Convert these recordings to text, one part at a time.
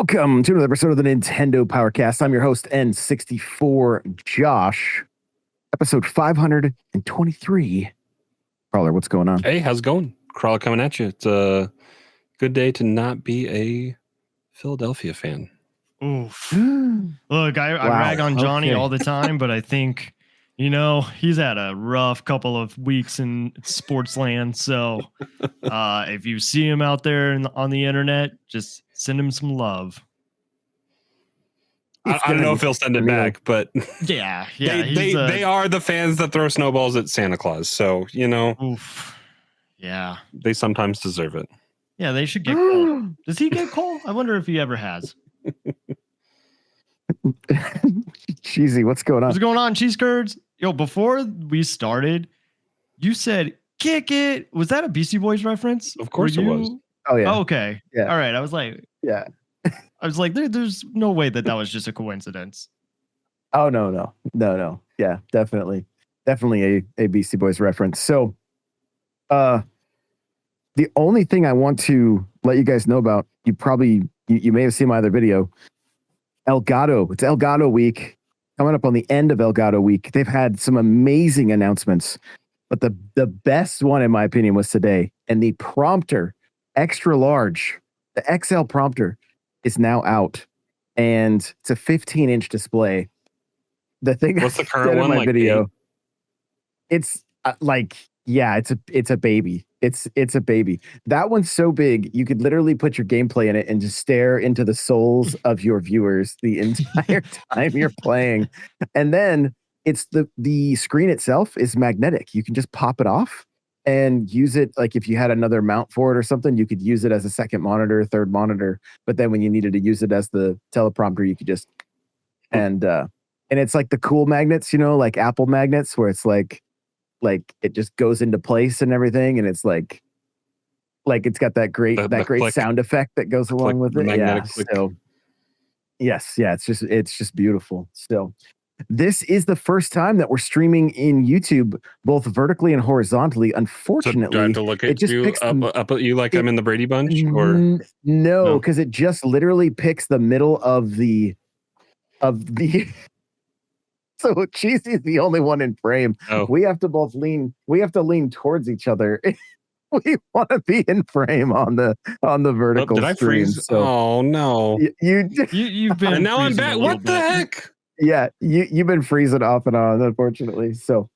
Welcome to another episode of the Nintendo Powercast. I'm your host, N64 Josh. Episode 523. Crawler, what's going on? Hey, how's it going? Crawler coming at you. It's a good day to not be a Philadelphia fan. Oof. Look, I rag on Johnny all the time, but I think, he's had a rough couple of weeks in sports land. So if you see him out there on the internet, just send him some love. I don't know if he'll send it back, but yeah. They are the fans that throw snowballs at Santa Claus. So, Oof. Yeah. They sometimes deserve it. Yeah, they should get coal. Does he get coal? I wonder if he ever has. Cheesy, what's going on? What's going on, cheese curds? Yo, before we started, you said kick it. Was that a Beastie Boys reference? Of course it was. Oh, yeah. Oh, okay. Yeah. All right. I was like, yeah. I was like, there's no way that was just a coincidence. Oh, no. Yeah, definitely a Beastie Boys reference. So, the only thing I want to let you guys know about, you may have seen my other video, Elgato. It's Elgato week. Coming up on the end of Elgato week. They've had some amazing announcements, but the best one, in my opinion, was today. And the prompter, extra large, the XL prompter is now out. And it's a 15-inch display. The thing what's the current one? In my like video, 8? It's it's a baby. It's a baby. That one's so big, you could literally put your gameplay in it and just stare into the souls of your viewers the entire time you're playing. And then it's the screen itself is magnetic. You can just pop it off and use it. Like if you had another mount for it or something, you could use it as a second monitor, third monitor. But then when you needed to use it as the teleprompter, you could just and it's like the cool magnets, like Apple magnets, where it's like it just goes into place and everything, and it's like it's got that great click, sound effect that goes along with it. Yeah. Click. So yes, yeah, it's just beautiful. So this is the first time that we're streaming in YouTube, both vertically and horizontally. Unfortunately, so do I have to look at you up at you like I'm in the Brady Bunch, or no, because it just literally picks the middle of the. So Cheesy's the only one in frame. Oh. We have to both lean. We have to lean towards each other. We want to be in frame on the vertical. Did I stream, freeze? So oh no! You've been. And now I'm back. What the heck? Yeah, you've been freezing off and on, unfortunately. So,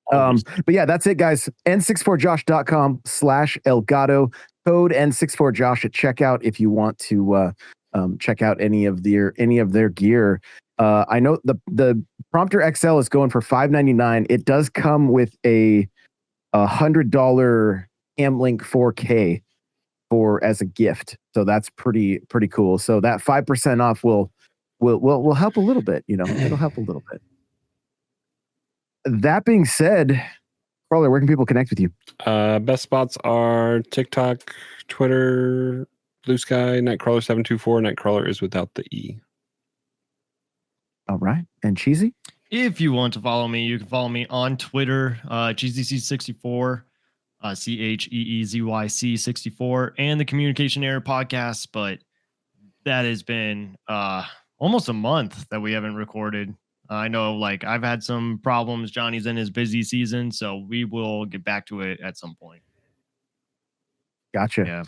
but yeah, that's it, guys. n64josh.com/Elgato. Code N64Josh at checkout if you want to check out any of their gear. I know the Prompter XL is going for $599. It does come with a $100 Camlink 4K as a gift, so that's pretty cool. So that 5% off will help a little bit. It'll help a little bit. That being said, Crawler, where can people connect with you? Best spots are TikTok, Twitter, Blue Sky, Nightcrawler724. Nightcrawler is without the E. All right. And Cheesy? If you want to follow me, you can follow me on Twitter, CheezyC64, CheezyC64, and the Communication Error Podcast. But that has been almost a month that we haven't recorded. I know, I've had some problems. Johnny's in his busy season, so we will get back to it at some point. Gotcha. Yeah.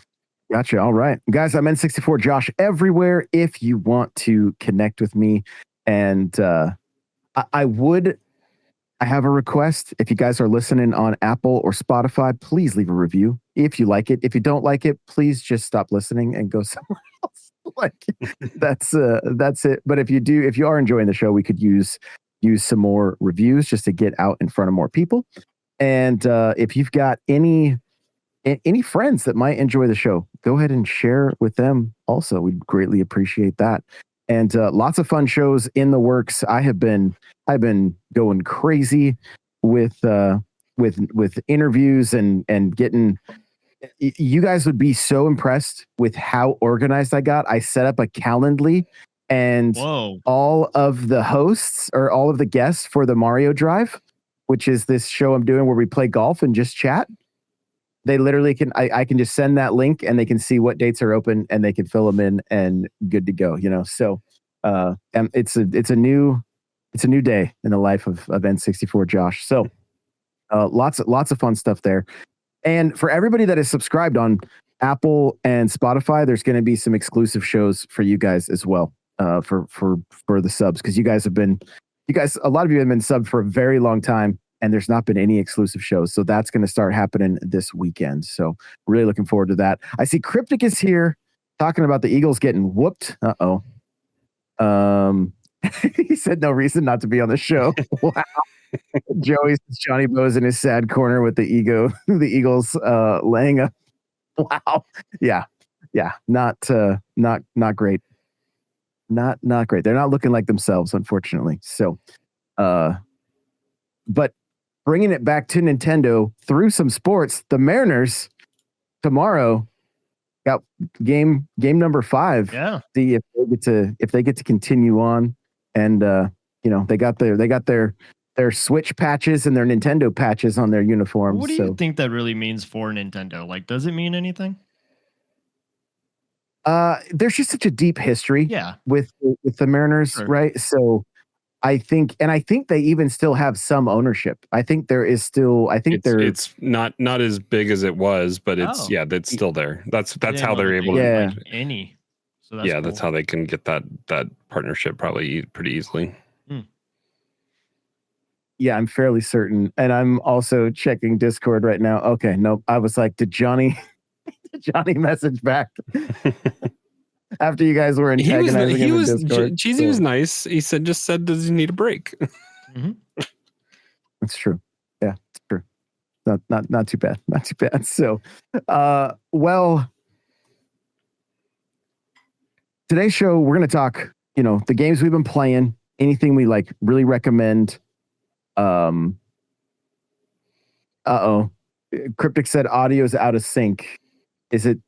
Gotcha. All right. Guys, I'm N64 Josh everywhere if you want to connect with me. And I have a request. If you guys are listening on Apple or Spotify, please leave a review if you like it. If you don't like it, please just stop listening and go somewhere else. That's it. But if you are enjoying the show, we could use some more reviews just to get out in front of more people. And if you've got any friends that might enjoy the show, go ahead and share with them also. We'd greatly appreciate that. And lots of fun shows in the works. I've been going crazy with interviews and getting. You guys would be so impressed with how organized I got. I set up a Calendly, and all of the hosts or all of the guests for the Mario Drive, which is this show I'm doing where we play golf and just chat. they literally can. I can just send that link, and they can see what dates are open, and they can fill them in, and good to go. So and it's a new day in the life of N64 Josh. So lots of fun stuff there. And for everybody that is subscribed on Apple and Spotify, there's going to be some exclusive shows for you guys as well, for the subs, because you guys, a lot of you have been subbed for a very long time, and there's not been any exclusive shows. So that's going to start happening this weekend. So really looking forward to that. I see Cryptic is here talking about the Eagles getting whooped. He said no reason not to be on the show. Wow. Joey says Johnny Bo's in his sad corner with the Eagles laying up. Wow. Yeah. Not great. Not great. They're not looking like themselves, unfortunately. So, but bringing it back to Nintendo through some sports, the Mariners tomorrow got game number 5. Yeah. See if they get to continue on, and they got their Switch patches and their Nintendo patches on their uniforms. What do you think that really means for Nintendo? Like, does it mean anything? There's just such a deep history, with the Mariners, Sure. right? So I think they even still have some ownership. I think there is still. I think it's not as big as it was, but it's it's still there. That's how they're able to any. So that's cool. That's how they can get that partnership probably pretty easily. Yeah, I'm fairly certain, and I'm also checking Discord right now. Okay, nope. I was like, did Johnny message back after you guys were antagonizing him in Discord? Cheesy was nice. He just said, does he need a break? That's true. Yeah, it's true. Not too bad. Not too bad. So, well, today's show we're gonna talk. The games we've been playing. Anything we like really recommend. Cryptic said audio is out of sync. Is it?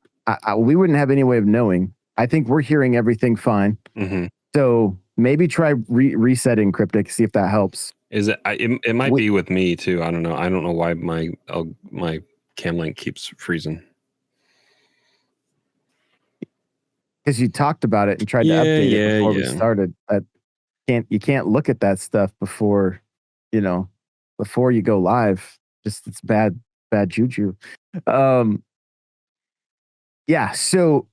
We wouldn't have any way of knowing. I think we're hearing everything fine. Mm-hmm. So maybe try resetting Cryptic, see if that helps. Is it? It might be with me too. I don't know. I don't know why my cam link keeps freezing. Because you talked about it and tried to update it before we started. You can't look at that stuff before you go live. Just it's bad juju. So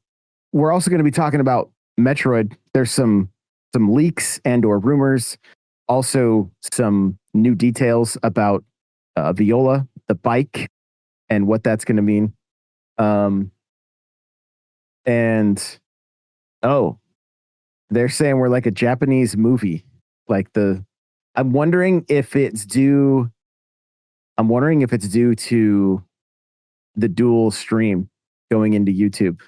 we're also going to be talking about Metroid. There's some leaks and or rumors, also some new details about Viola, the bike, and what that's going to mean. They're saying we're like a Japanese movie. I'm wondering if it's due to the dual stream going into YouTube,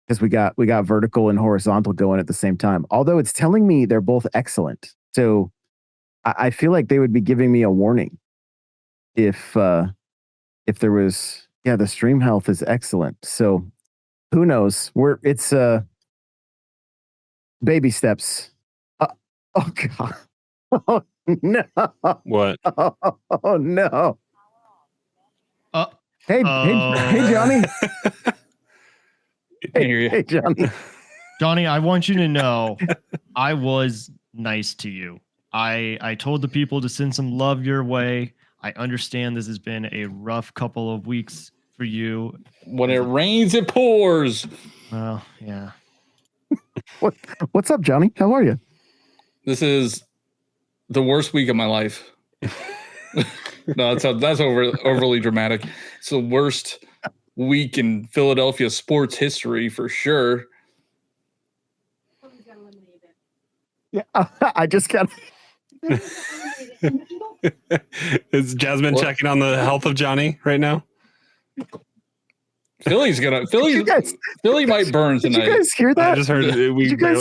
because we got vertical and horizontal going at the same time. Although it's telling me they're both excellent, so I feel like they would be giving me a warning if there was the stream health is excellent. So who knows? It's baby steps. Oh God! Oh no! What? Oh no! Hey, Johnny. Hey, Johnny. Johnny, I want you to know I was nice to you. I told the people to send some love your way. I understand this has been a rough couple of weeks for you. When it rains, it pours. Well, yeah. What's up, Johnny? How are you? This is the worst week of my life. No, that's overly dramatic. It's the worst week in Philadelphia sports history for sure. Yeah, I just got. Is Jasmine checking on the health of Johnny right now? Philly might burn tonight. Did you guys hear that? I just heard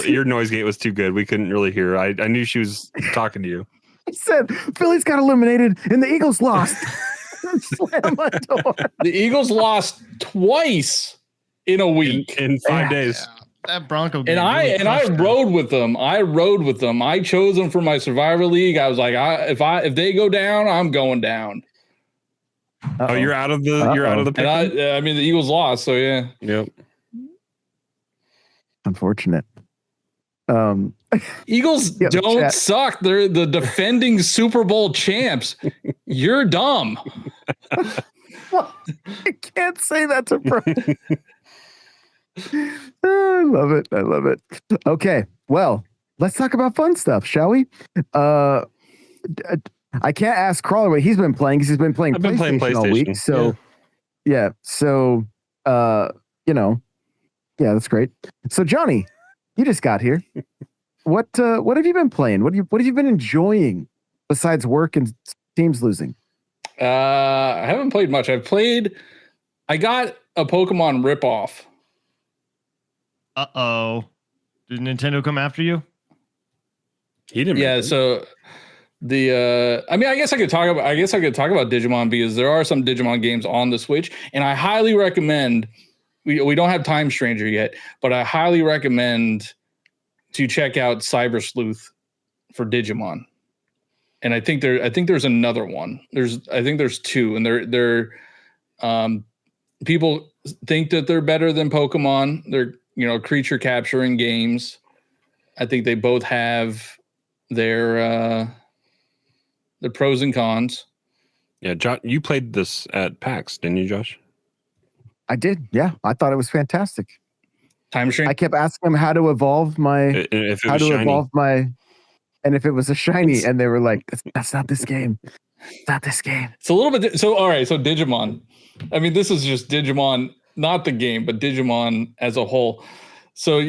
your noise gate was too good. We couldn't really hear. I knew she was talking to you. He said Phillies got eliminated and the Eagles lost. Slam my door. The Eagles lost twice in a week in 5 days. Yeah. That Bronco game. And I rode with them. I chose them for my Survivor League. I was like, if they go down, I'm going down. Oh, you're out of the pick. And I mean, the Eagles lost, so yeah. Yep. Unfortunate. Eagles don't suck. They're the defending Super Bowl champs. You're dumb. Well, I can't say that to bro. I love it. I love it. Okay. Well, let's talk about fun stuff, shall we? I can't ask Crawler what he's been playing because he's been playing PlayStation all week. So yeah. So yeah, that's great. So Johnny, you just got here. What have you been playing? What have you been enjoying besides work and teams losing? I haven't played much. I got a Pokemon ripoff. Uh-oh. Did Nintendo come after you? He didn't. Yeah, so I mean, I guess I could talk about Digimon because there are some Digimon games on the Switch, and I highly recommend we don't have Time Stranger yet, but I highly recommend to check out Cyber Sleuth for Digimon. And I think there's another one. I think there's two, and they're people think that they're better than Pokemon. They're creature capturing games. I think they both have their pros and cons. Yeah, Josh, you played this at PAX, didn't you, Josh? I did. Yeah, I thought it was fantastic. Time Machine. I kept asking them how to evolve my and if it was a shiny, and they were like, "That's not this game. It's not this game." It's a little bit. So all right. So Digimon. I mean, this is just Digimon, not the game, but Digimon as a whole. So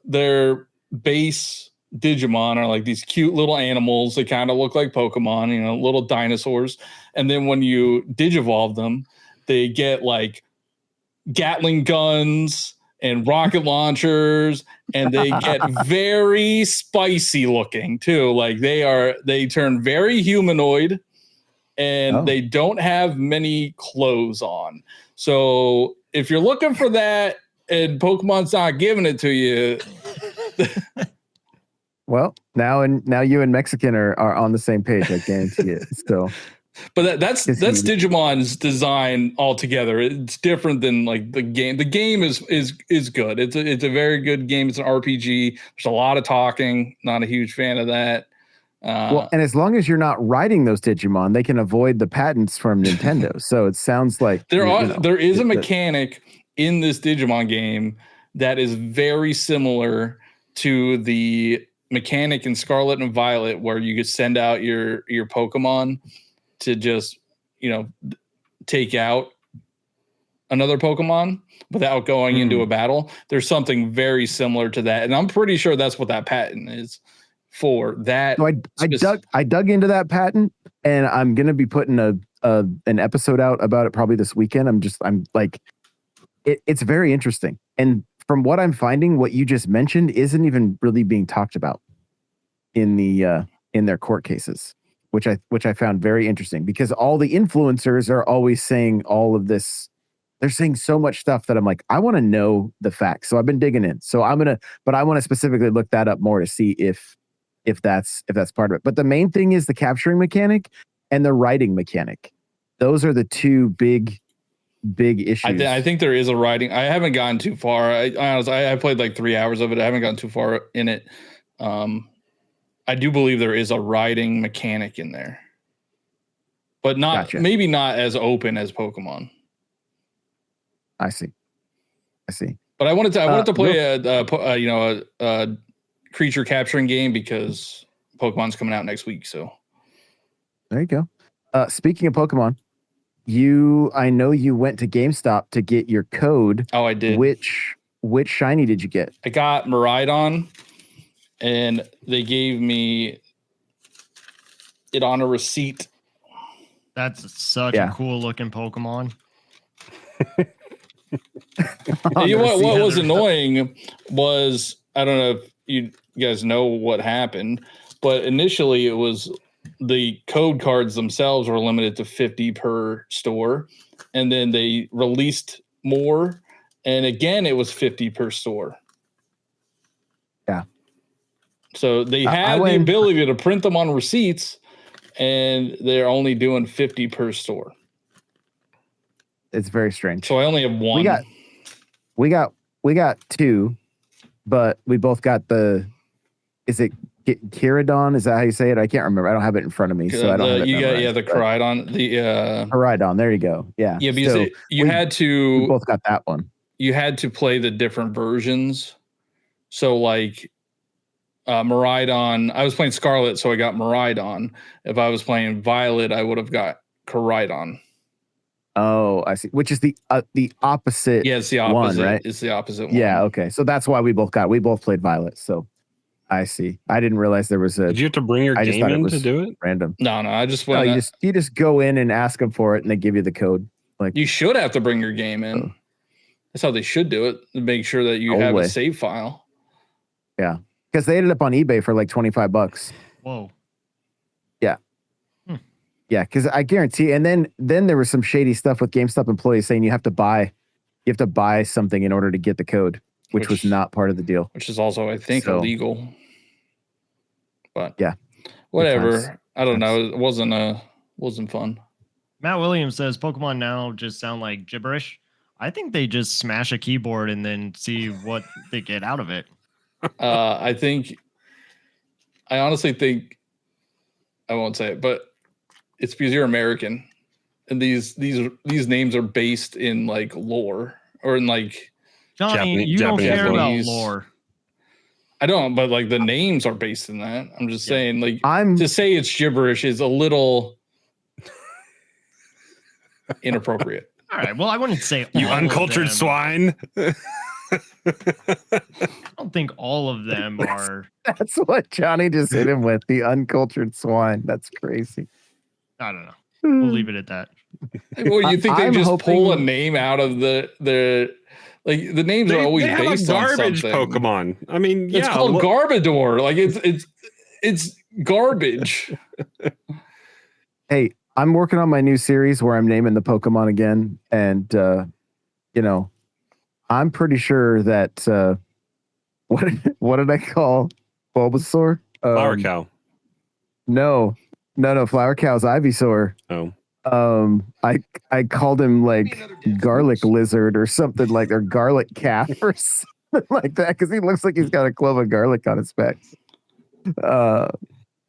their base Digimon are like these cute little animals. They kind of look like Pokemon, little dinosaurs. And then when you digivolve them, they get like Gatling guns and rocket launchers, and they get very spicy looking too. Like they turn very humanoid, and they don't have many clothes on. So if you're looking for that and Pokemon's not giving it to you, well, now you and Mexican are on the same page. I guarantee it. So. But that's Digimon's design altogether. It's different than like the game. The game is good. It's a very good game. It's an RPG. There's a lot of talking. Not a huge fan of that. Well, and as long as you're not writing those Digimon, they can avoid the patents from Nintendo. So it sounds like there is a mechanic in this Digimon game that is very similar to the mechanic in Scarlet and Violet, where you could send out your Pokemon to just, take out another Pokemon without going into a battle. There's something very similar to that. And I'm pretty sure that's what that patent is for. That so I dug into that patent, and I'm going to be putting an episode out about it probably this weekend. I'm like, it's very interesting. And from what I'm finding, what you just mentioned isn't even really being talked about in their court cases. Which I found very interesting, because all the influencers are always saying all of this. They're saying so much stuff that I'm like, I want to know the facts. So I've been digging in. So but I want to specifically look that up more to see if that's part of it. But the main thing is the capturing mechanic and the writing mechanic. Those are the two big issues. I think there is a writing. I haven't gotten too far. I played like 3 hours of it. I haven't gotten too far in it. I do believe there is a riding mechanic in there, but maybe not as open as Pokemon. I see. But I wanted to play a creature capturing game because Pokemon's coming out next week. So there you go. Speaking of Pokemon, I know you went to GameStop to get your code. Oh, I did. Which shiny did you get? I got Miraidon. And they gave me it on a receipt. That's such a cool looking Pokemon. What was annoying was, I don't know if you guys know what happened, but initially it was the code cards themselves were limited to 50 per store. And then they released more. And again, it was 50 per store. Yeah. So they had the ability to print them on receipts, and they're only doing 50 per store. It's very strange. So I only have one. We got two, but we both got the. Is it Kiridon? Is that how you say it? I can't remember. I don't have it in front of me, so I don't have it memorized, the Kiridon. Kiridon. There you go. Yeah. Yeah, because So we both got that one. You had to play the different versions. So like Miraidon, I was playing Scarlet, so I got Miraidon. If I was playing Violet, I would have got Kiridon. Oh, I see. Which is the opposite. Yeah, it's the opposite. One, right? It's the opposite one. Yeah. Okay. So that's why we both played Violet. So I see. I didn't realize there was a. Did you have to bring your game in to do it? Random. No. I just went. No, you just go in and ask them for it, and they give you the code. Like you should have to bring your game in. Oh. That's how they should do it. To make sure that you have a save file. Yeah, because they ended up on eBay for like $25. Whoa. Yeah. Yeah, because I guarantee. And then there was some shady stuff with GameStop employees saying you have to buy something in order to get the code, which was not part of the deal. Which is also, I think, illegal. But yeah, whatever. I don't know. It wasn't fun. Matt Williams says Pokemon now just sound like gibberish. I think they just smash a keyboard and then see what they get out of it. I honestly think, I won't say it, but it's because you're American, and these names are based in like lore or in like Johnny, you don't care about lore. I don't, but like the names are based in that. I'm just saying, like, to say it's gibberish is a little inappropriate. All right. Well, I wouldn't say you uncultured swine. I don't think all of them are. That's what Johnny just hit him with. The uncultured swine. That's crazy. I don't know. We'll leave it at that. Well, you think they just pull a name out of the like the names are always based on garbage something. Pokemon. I mean, it's called Garbodor. Like it's garbage. Hey, I'm working on my new series where I'm naming the Pokemon again, and I'm pretty sure that what did I call Bulbasaur? Flower Cow. No, Flower Cow's Ivysaur. Oh. I called him like Garlic Lizard or something like, or Garlic Calf or something like that, because he looks like he's got a clove of garlic on his back.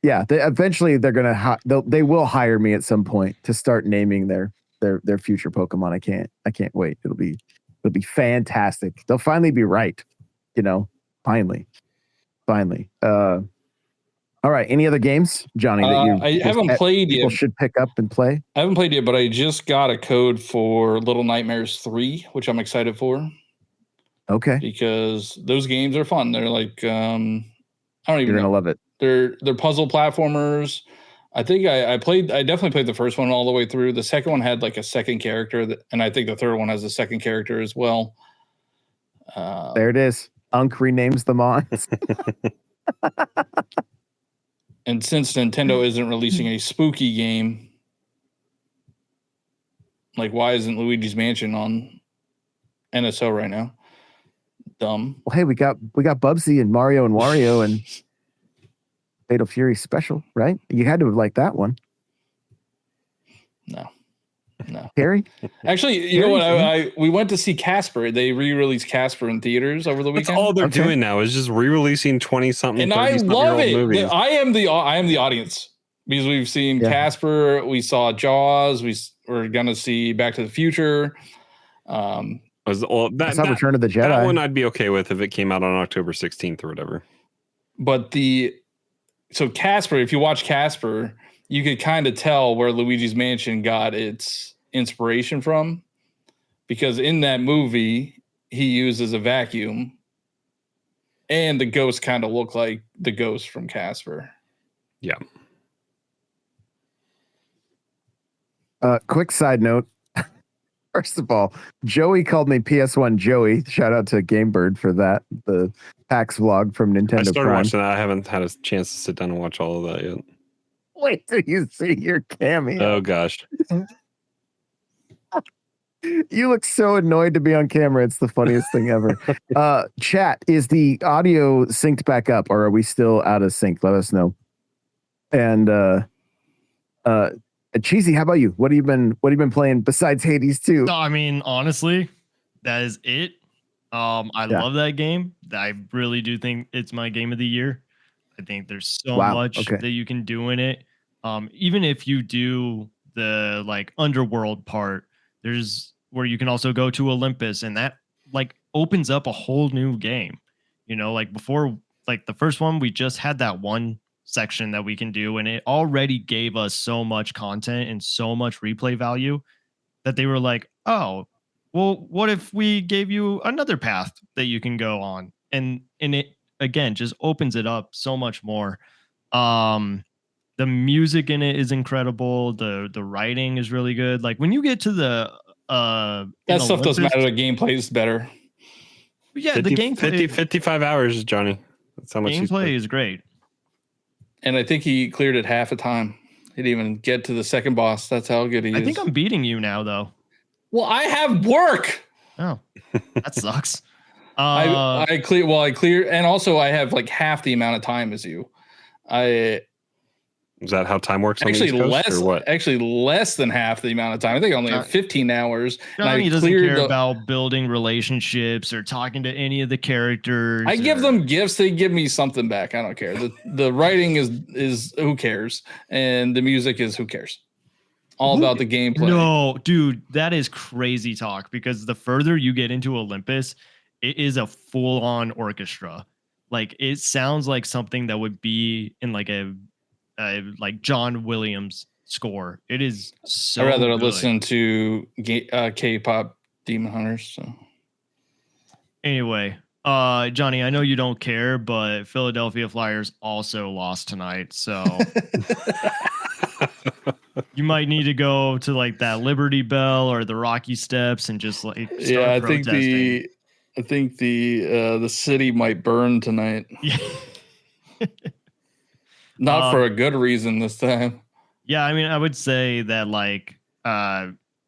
Yeah, eventually they're gonna they will hire me at some point to start naming their future Pokemon. I can't wait. It'll be fantastic. They'll finally be right. Finally. All right. Any other games, Johnny? That I haven't played yet. People should pick up and play. I haven't played yet, but I just got a code for Little Nightmares 3, which I'm excited for. Okay. Because those games are fun. They're like I don't even. You're gonna love it. They're puzzle platformers. I think I definitely played the first one all the way through. The second one had like a second character, and I think the third one has a second character as well. There it is. Unk renames them on. And since Nintendo isn't releasing a spooky game, like why isn't Luigi's Mansion on NSO right now? Dumb. Well, hey, we got Bubsy and Mario and Wario and Fatal Fury Special, right? You had to have liked that one. No. Harry? Actually, you know what? We went to see Casper. They re-released Casper in theaters over the weekend. That's all they're doing now is just re-releasing 20-something. And I love it. Movies. I am the audience because we've seen Casper. We saw Jaws. We're gonna see Back to the Future. That's not Return of the Jedi. That one I'd be okay with if it came out on October 16th or whatever. But so Casper, if you watch Casper, you could kind of tell where Luigi's Mansion got its inspiration from, because in that movie he uses a vacuum, and the ghosts kind of look like the ghosts from Casper. Yeah. Quick side note. First of all, Joey called me PS1 Joey. Shout out to Gamebird for that. The PAX vlog from Nintendo I started Prime. watching that. I haven't had a chance to sit down and watch all of that yet. Wait till you see your cameo. Oh gosh. You look so annoyed to be on camera. It's the funniest thing ever. Chat, is the audio synced back up, or are we still out of sync? Let us know. And Cheesy, how about you? What have you been playing besides Hades 2? No, I mean, honestly, that is it. I love that game. I really do think it's my game of the year. I think there's so much that you can do in it. Even if you do the like underworld part, there's where you can also go to Olympus, and that like opens up a whole new game. You know, like before, like the first one, we just had that one section that we can do, and it already gave us so much content and so much replay value that they were like, oh, well, what if we gave you another path that you can go on? And it again just opens it up so much more. The music in it is incredible. The writing is really good. Like when you get to the that stuff doesn't matter. The gameplay is better. Yeah, 50, the gameplay 55 hours, Johnny. That's how much gameplay is great. And I think he cleared it half a time. He didn't even get to the second boss. That's how good he is. I think I'm beating you now, though. Well, I have work. Oh, that sucks. I clear, and also I have like half the amount of time as you. Is that how time works? Actually, on the East Coast, less. Or what? Actually, less than half the amount of time. I think I only have 15 hours. Johnny doesn't care about building relationships or talking to any of the characters. I give them gifts. They give me something back. I don't care. The writing is who cares, and the music is who cares. All about the gameplay. No, dude, that is crazy talk, because the further you get into Olympus, it is a full-on orchestra. Like it sounds like something that would be in like a like John Williams score. It is so I'd rather good. listen to K-pop Demon Hunters. So anyway, Johnny, I know you don't care, but Philadelphia Flyers also lost tonight, so you might need to go to like that Liberty Bell or the Rocky Steps and just like start protesting. I think the city might burn tonight. Yeah. Not for a good reason this time. Yeah, I mean, I would say that like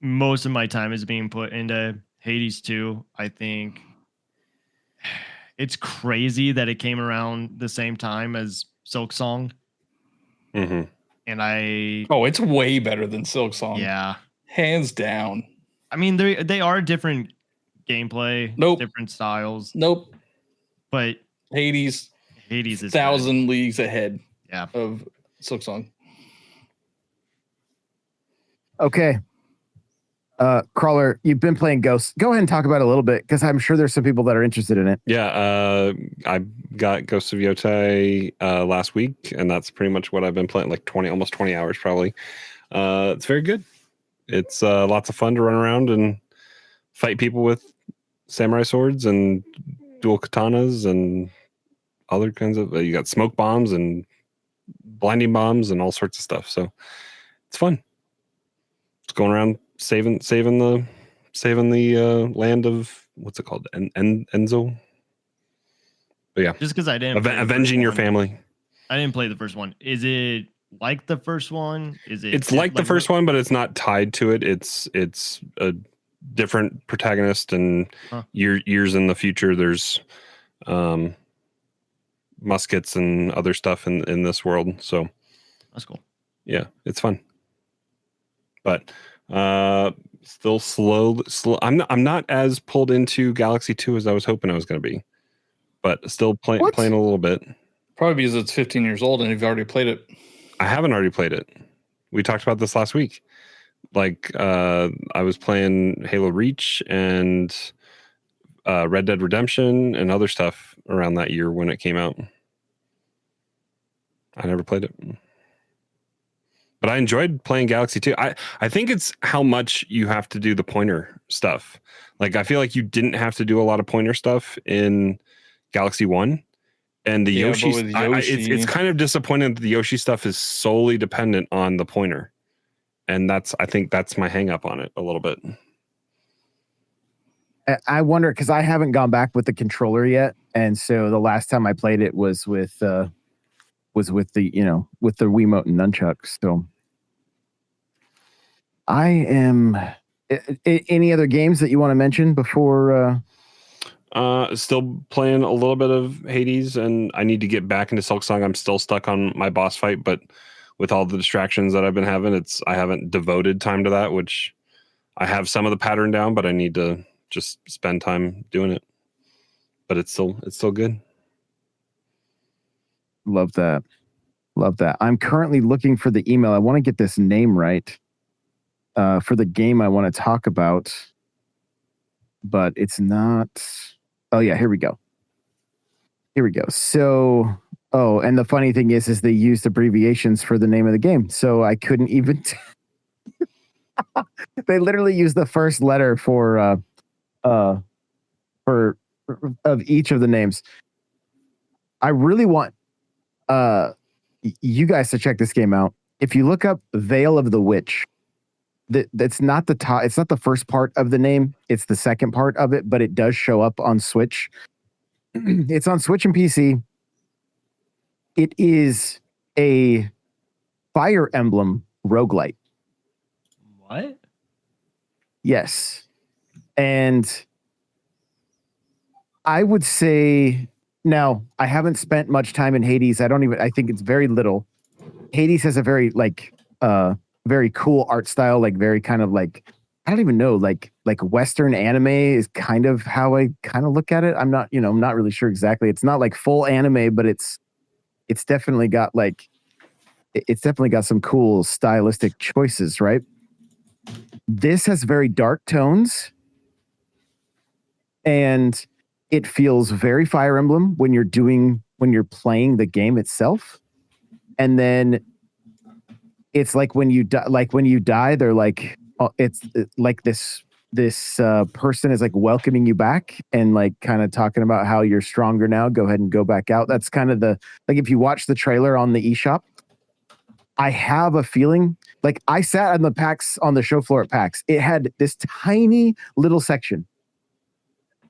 most of my time is being put into Hades 2. I think it's crazy that it came around the same time as Silk Song. Mm-hmm. And it's way better than Silk Song. Yeah, hands down. I mean, they are different gameplay, different styles. Nope. But Hades is 1,000 leagues ahead. Yeah. Of Silk Song. Okay. Crawler, you've been playing Ghosts. Go ahead and talk about it a little bit, because I'm sure there's some people that are interested in it. Yeah, I got Ghosts of Yotei last week, and that's pretty much what I've been playing, like almost 20 hours probably. It's very good. It's lots of fun to run around and fight people with samurai swords and dual katanas and other kinds of. You got smoke bombs and blinding bombs and all sorts of stuff. So it's fun. It's going around saving the land of, what's it called? Enzo. But yeah, just because I didn't avenging your family. I didn't play the first one. Is it like the first one? It's like the first one, but it's not tied to it. It's a different protagonist, and years in the future there's muskets and other stuff in this world. So that's cool. Yeah, it's fun. But still slow. I'm not as pulled into Galaxy 2 as I was hoping I was going to be. But still playing a little bit. Probably because it's 15 years old and you've already played it. I haven't already played it. We talked about this last week. Like I was playing Halo Reach and Red Dead Redemption and other stuff around that year when it came out. I never played it. But I enjoyed playing Galaxy 2. I think it's how much you have to do the pointer stuff. Like, I feel like you didn't have to do a lot of pointer stuff in Galaxy 1. And the Yoshi, it's kind of disappointing that the Yoshi stuff is solely dependent on the pointer. And I think that's my hang up on it a little bit. I wonder, because I haven't gone back with the controller yet. And so the last time I played it was with the Wiimote and nunchucks. So I am. Any other games that you want to mention before? Still playing a little bit of Hades, and I need to get back into Silk Song. I'm still stuck on my boss fight, but with all the distractions that I've been having, I haven't devoted time to that, which I have some of the pattern down, but I need to just spend time doing it. But it's still good. Love that. Love that. I'm currently looking for the email. I want to get this name right for the game I want to talk about, but it's not. Oh yeah, here we go. Here we go. So, and the funny thing is they used abbreviations for the name of the game, so I couldn't even. They literally used the first letter for of each of the names. I really want you guys to check this game out. If you look up Veil of the Witch, that's not the top. It's not the first part of the name. It's the second part of it, but it does show up on Switch. It's on Switch and PC. It is a Fire Emblem roguelite. What? Yes. And I would say, now, I haven't spent much time in Hades. I think it's very little. Hades has a very very cool art style, like very kind of like, I don't even know, like Western anime is kind of how I kind of look at it. I'm not really sure exactly. It's not like full anime, but it's definitely got some cool stylistic choices, right? This has very dark tones, and it feels very Fire Emblem when you're playing the game itself. And then it's like when you die, they're like, it's like this person is like welcoming you back and like kind of talking about how you're stronger now. Go ahead and go back out. That's kind of if you watch the trailer on the eShop, I have a feeling like I sat on the show floor at PAX. It had this tiny little section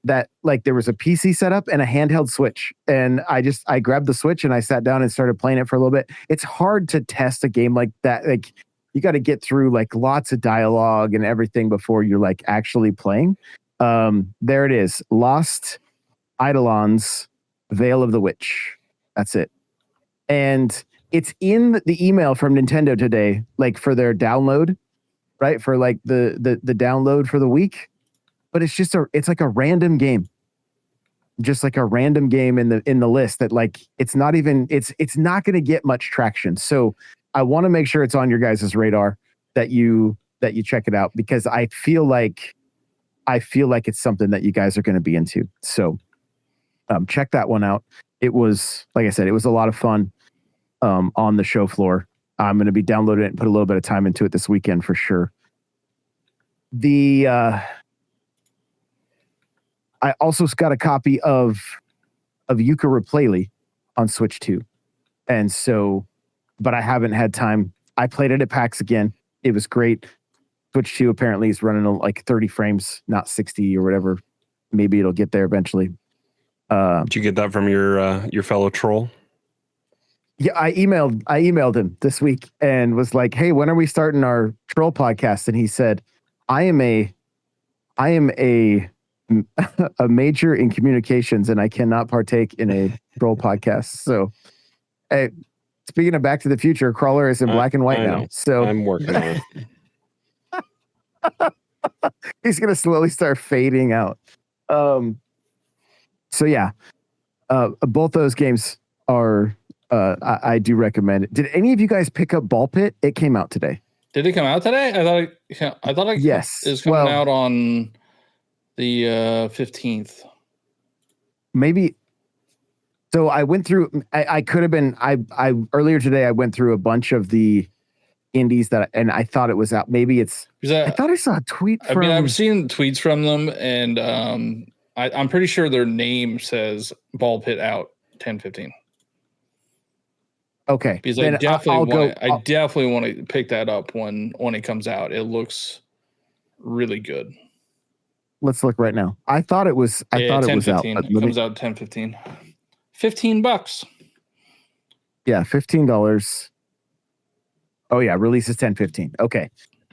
that like there was a PC setup and a handheld Switch. And I grabbed the Switch and I sat down and started playing it for a little bit. It's hard to test a game like that. Like you got to get through like lots of dialogue and everything before you're like actually playing. There it is. Lost Eidolon's Veil of the Witch. That's it. And it's in the email from Nintendo today, like for their download, right? For like the download for the week. But it's like a random game. Just like a random game in the list that like it's not going to get much traction. So I want to make sure it's on your guys' radar that you check it out, because I feel like it's something that you guys are going to be into. So check that one out. It was, like I said, it was a lot of fun on the show floor. I'm going to be downloading it and put a little bit of time into it this weekend for sure. I also got a copy of Yooka-Laylee on Switch 2. And so, but I haven't had time. I played it at PAX again. It was great. Switch 2 apparently is running like 30 frames, not 60 or whatever. Maybe it'll get there eventually. Did you get that from your fellow troll? Yeah, I emailed him this week and was like, "Hey, when are we starting our troll podcast?" And he said, I am a major in communications and I cannot partake in a troll podcast." So, hey, speaking of Back to the Future, Crawler is in black and white now. So I'm working on it. He's gonna slowly start fading out. So yeah, both those games are. I do recommend it. Did any of you guys pick up Ball Pit? It came out today. Did it come out today? I thought it yes. is coming out on the 15th. Maybe. So I went through. I could have been. I earlier today I went through a bunch of the indies and I thought it was out. Maybe it's. I thought I saw a tweet. I mean, I've seen tweets from them, and I'm pretty sure their name says Ball Pit out 10/15. Okay, because I definitely want to pick that up when it comes out. It looks really good. Let's look right now. I thought it was. I thought it was out. It comes out 10/15. $15. Yeah, $15. Oh yeah, release is 10/15. Okay,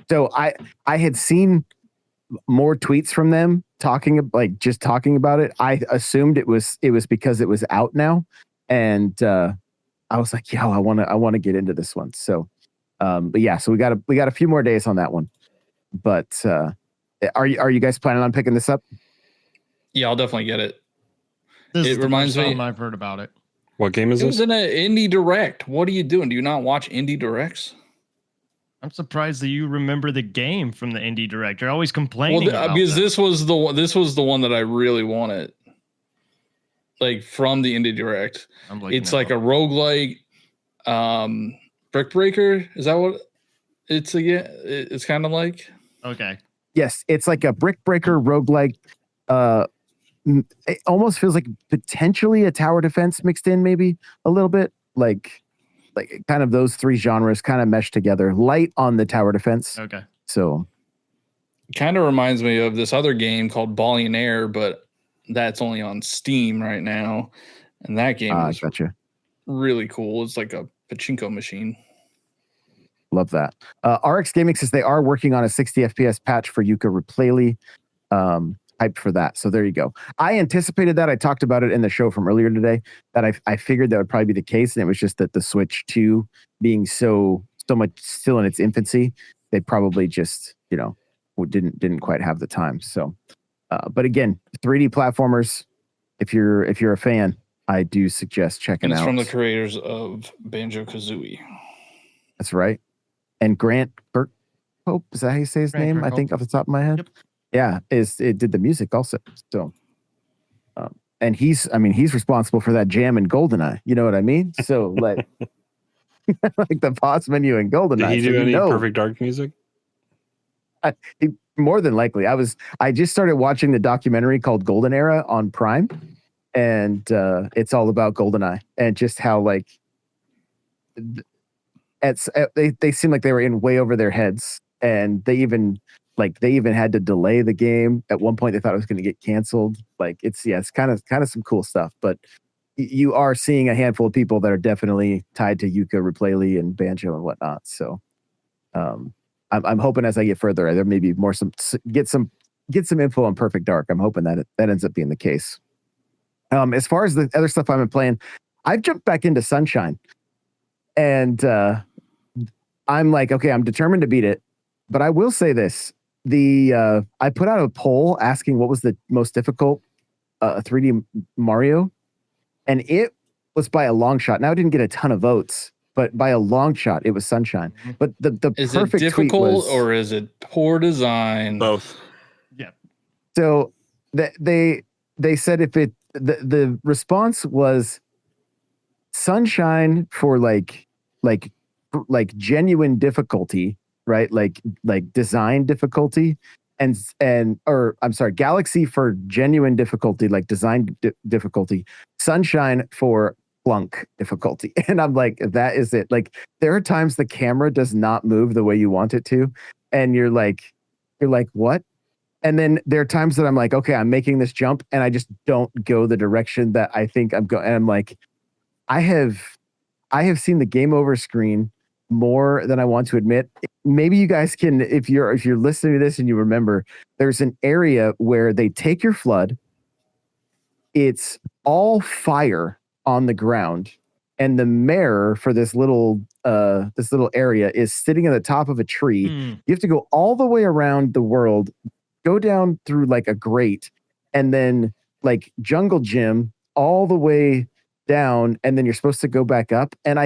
so I had seen more tweets from them talking about it. I assumed it was because it was out now, and I was like, yo, I want to get into this one. So, but yeah, so we got a few more days on that one. But are you guys planning on picking this up? Yeah, I'll definitely get it. This It is the reminds first me- time I've heard about it. What game is It was this? in an indie direct. What are you doing? Do you not watch indie directs? I'm surprised that you remember the game from the indie direct. You're always complaining about because them. this was the one that I really wanted. Like from the indie direct. I'm looking It's it like up. a roguelike brick breaker. Is that what it's it's kind of like? Okay. Yes, it's like a brick breaker roguelike. It almost feels like potentially a tower defense mixed in, maybe a little bit, like kind of those three genres kind of meshed together. Light on the tower defense. Okay. So Kind of reminds me of this other game called Billionaire, but that's only on Steam right now. And that game is gotcha. really cool. It's like a pachinko machine. Love that. RX Gaming says they are working on a 60 FPS patch for Yuka Replay. Hyped for that. So there you go. I anticipated that. I talked about it in the show from earlier today, that I figured that would probably be the case. And it was just that the Switch 2 being so much still in its infancy, they probably just, didn't quite have the time. So, but again, 3D platformers, if you're a fan, I do suggest checking And it's out. from the creators of Banjo-Kazooie. That's right. And Grant Kirkhope, is that how you say his Grant name? Kirkhope. I think off the top of my head. Yep. Yeah, it did the music also. So, and he's responsible for that jam in GoldenEye. You know what I mean? So like, like the boss menu in GoldenEye. Did he so do any Perfect Dark music? More than likely. I just started watching the documentary called Golden Era on Prime, and it's all about GoldenEye and just how like they seem like they were in way over their heads, and they even had to delay the game at one point. They thought it was going to get canceled. Like it's kind of some cool stuff, but you are seeing a handful of people that are definitely tied to Yuka Replay and Banjo and whatnot. So I'm hoping as I get further, there may be more get some info on Perfect Dark. I'm hoping that that ends up being the case. As far as the other stuff I've been playing, I've jumped back into Sunshine, and I'm like, okay, I'm determined to beat it. But I will say this: I put out a poll asking what was the most difficult 3D Mario, and it was by a long shot. Now I didn't get a ton of votes, but by a long shot, it was Sunshine. But the Is perfect it tweet difficult was, or is it poor design? Both. Yeah. so they said if it the response was Sunshine for like genuine difficulty, right? Like design difficulty, or I'm sorry, Galaxy for genuine difficulty, like design difficulty, Sunshine for plunk difficulty. And I'm like, that is it. Like there are times the camera does not move the way you want it to, and you're like, what? And then there are times that I'm like, okay, I'm making this jump and I just don't go the direction that I think I'm going. And I'm like, I have seen the game over screen more than I want to admit. Maybe you guys can, if you're listening to this and you remember, there's an area where they take your flood. It's all fire on the ground, and the mayor for this little area is sitting at the top of a tree. You have to go all the way around the world, go down through like a grate, and then like jungle gym all the way down, and then you're supposed to go back up. And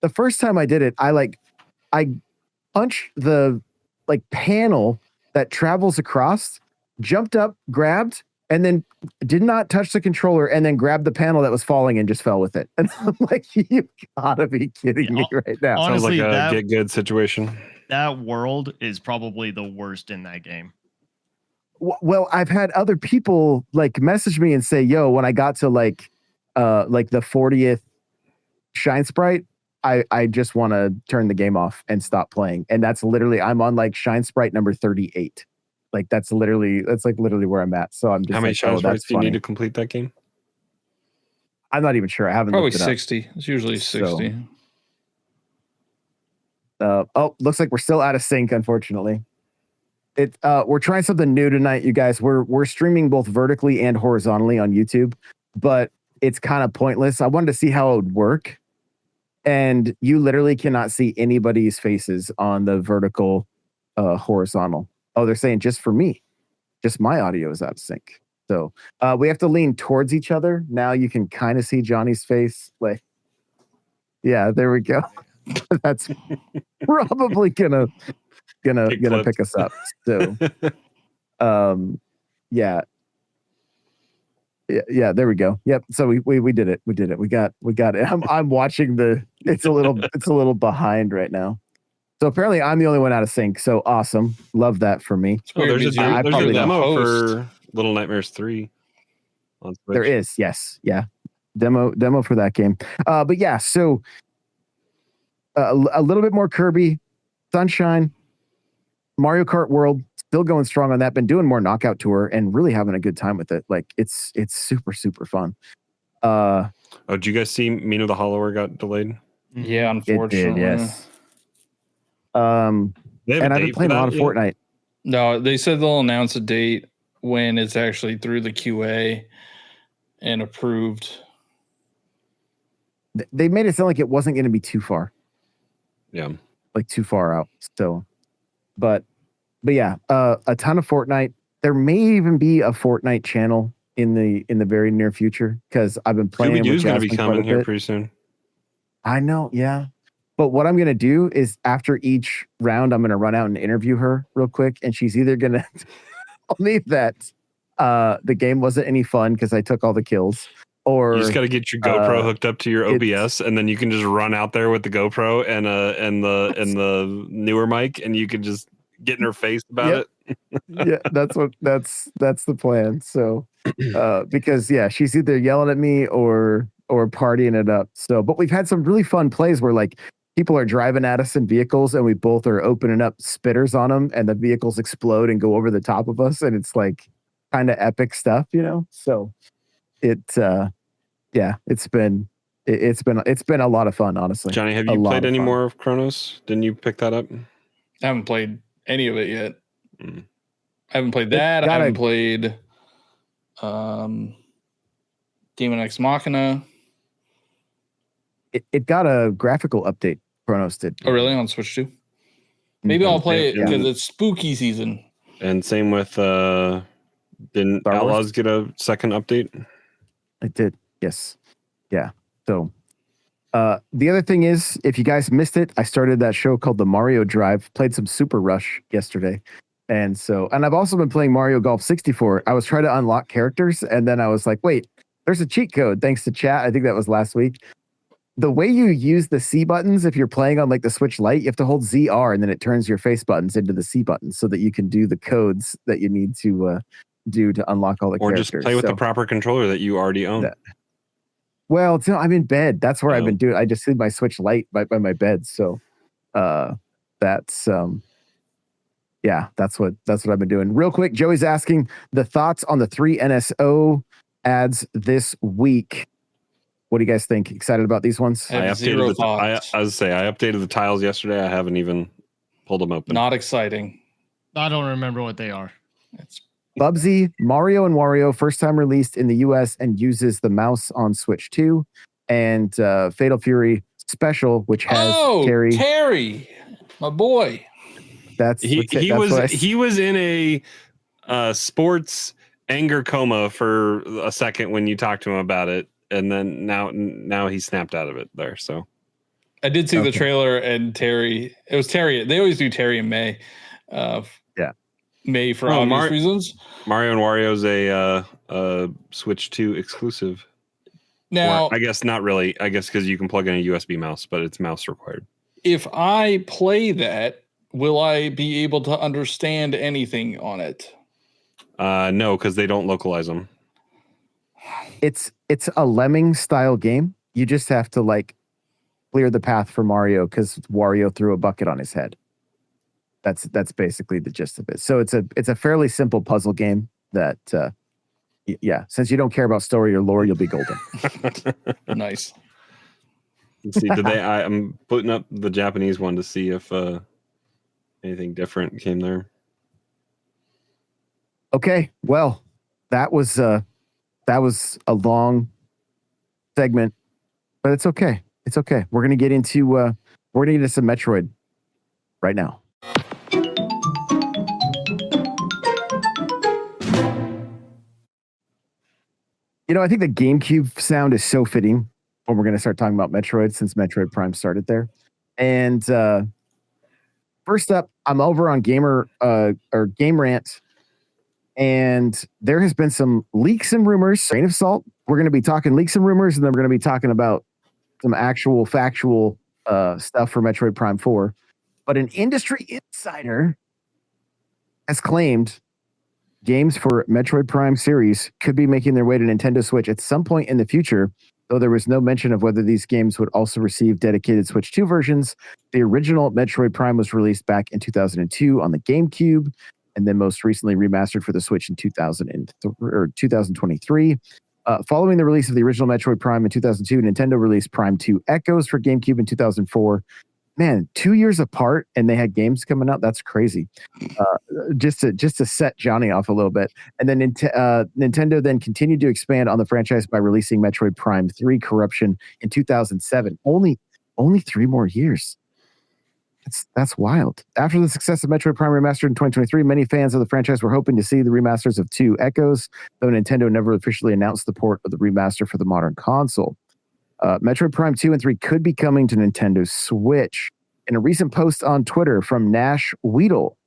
the first time I did it, I punched the like panel that travels across, jumped up, grabbed, and then did not touch the controller, and then grabbed the panel that was falling and just fell with it. And I'm like, you gotta be kidding me right now. Honestly, Sounds like a that- get good situation. That world is probably the worst in that game. Well, I've had other people like message me and say, yo, when I got to like the 40th Shine Sprite, I just want to turn the game off and stop playing. And that's literally, I'm on like Shine Sprite number 38. Like that's literally where I'm at. So I'm just How many like, Shine oh, Sprites that's do you funny. need to complete that game? I'm not even sure. I haven't Probably looked it up. 60. It's usually 60. Looks like we're still out of sync, unfortunately. We're trying something new tonight, you guys. We're streaming both vertically and horizontally on YouTube, but it's kind of pointless. I wanted to see how it would work. and you literally cannot see anybody's faces on the vertical, horizontal. Oh, they're saying just for me, just my audio is out of sync. So we have to lean towards each other. Now you can kind of see Johnny's face. Like, yeah, there we go. That's probably gonna pick us up. So, yeah. Yeah, there we go. Yep. So we did it. We did it. We got it. I'm watching it's a little behind right now. So apparently I'm the only one out of sync. So awesome. Love that for me. Oh, there's a probably demo for Little Nightmares 3 on Switch. There is, yes. Yeah. Demo for that game. But yeah, so a little bit more Kirby, Sunshine, Mario Kart World, still going strong on that. Been doing more Knockout Tour and really having a good time with it. Like it's super, super fun. Oh, did you guys see Mina the Hollower got delayed? Yeah, unfortunately. It did, yes. And I've been playing a lot of Fortnite. No, they said they'll announce a date when it's actually through the QA and approved. They made it sound like it wasn't going to be too far. Yeah. Like too far out still. But yeah, a ton of Fortnite. There may even be a Fortnite channel in the very near future because I've been playing. Scooby-Doo's going to be coming here pretty soon. I know, yeah. But what I'm going to do is after each round, I'm going to run out and interview her real quick. And she's either going to tell me that the game wasn't any fun because I took all the kills. Or you just got to get your GoPro hooked up to your OBS, and then you can just run out there with the GoPro and the newer mic, and you can just get in her face about it. Yeah, that's the plan. So because she's either yelling at me or partying it up. So, but we've had some really fun plays where like people are driving at us in vehicles and we both are opening up spitters on them and the vehicles explode and go over the top of us. And it's like kind of epic stuff, So it's been a lot of fun, honestly. Johnny, have you played any more of Chronos? Didn't you pick that up? I haven't played any of it yet. I haven't played that. I haven't played Demon X Machina. It got a graphical update. Chronos did. Oh, really? On Switch 2? Maybe I'll play it because it's spooky season. And same with didn't Outlaws get a second update? It did. Yes. Yeah. So the other thing is, if you guys missed it, I started that show called The Mario Drive, played some Super Rush yesterday. And I've also been playing Mario Golf 64. I was trying to unlock characters and then I was like, wait, there's a cheat code thanks to chat. I think that was last week. The way you use the C buttons, if you're playing on like the Switch Lite, you have to hold ZR and then it turns your face buttons into the C buttons so that you can do the codes that you need to do to unlock all the characters. Or just play with the proper controller that you already own. Well, I'm in bed. That's where I've been doing. I just leave my Switch Lite by my bed. So that's what I've been doing. Real quick, Joey's asking the thoughts on the 3 NSO ads this week. What do you guys think? Excited about these ones? I updated the tiles yesterday. I haven't even pulled them open. Not exciting. I don't remember what they are. It's Bubsy, Mario and Wario, first time released in the US and uses the mouse on Switch 2. And Fatal Fury Special, which has Terry, my boy. He was in a sports anger coma for a second when you talked to him about it. And then now he snapped out of it there. So I did see the trailer and Terry. It was Terry. They always do Terry and May. May for obvious reasons. Mario and Wario's a Switch 2 exclusive. Now, I guess not really. I guess because you can plug in a USB mouse, but it's mouse required. If I play that, will I be able to understand anything on it? No, because they don't localize them. It's a Lemming style game. You just have to like clear the path for Mario because Wario threw a bucket on his head. That's basically the gist of it. So it's a fairly simple puzzle game that since you don't care about story or lore, you'll be golden. Nice. Let's see, I'm putting up the Japanese one to see if anything different came there. Okay, well, that was a long segment, but it's okay. It's okay. We're gonna get into some Metroid right now. I think the GameCube sound is so fitting when we're going to start talking about Metroid, since Metroid Prime started there. And first up, I'm over on Game Rant, and there has been some leaks and rumors. Grain of salt. We're going to be talking leaks and rumors, and then we're going to be talking about some actual factual stuff for Metroid Prime 4. But an industry insider has claimed games for Metroid Prime series could be making their way to Nintendo Switch at some point in the future, though there was no mention of whether these games would also receive dedicated Switch 2 versions. The original Metroid Prime was released back in 2002 on the GameCube, and then most recently remastered for the Switch in 2023. Following the release of the original Metroid Prime in 2002, Nintendo released Prime 2 Echoes for GameCube in 2004. Man, 2 years apart, and they had games coming out. That's crazy. Just to set Johnny off a little bit, and then Nintendo then continued to expand on the franchise by releasing Metroid Prime 3 Corruption in 2007. Only 3 more years. That's wild. After the success of Metroid Prime Remastered in 2023, many fans of the franchise were hoping to see the remasters of 2 Echoes, though Nintendo never officially announced the port of the remaster for the modern console. Metroid Prime 2 and 3 could be coming to Nintendo Switch. In a recent post on Twitter from Nash Weedle,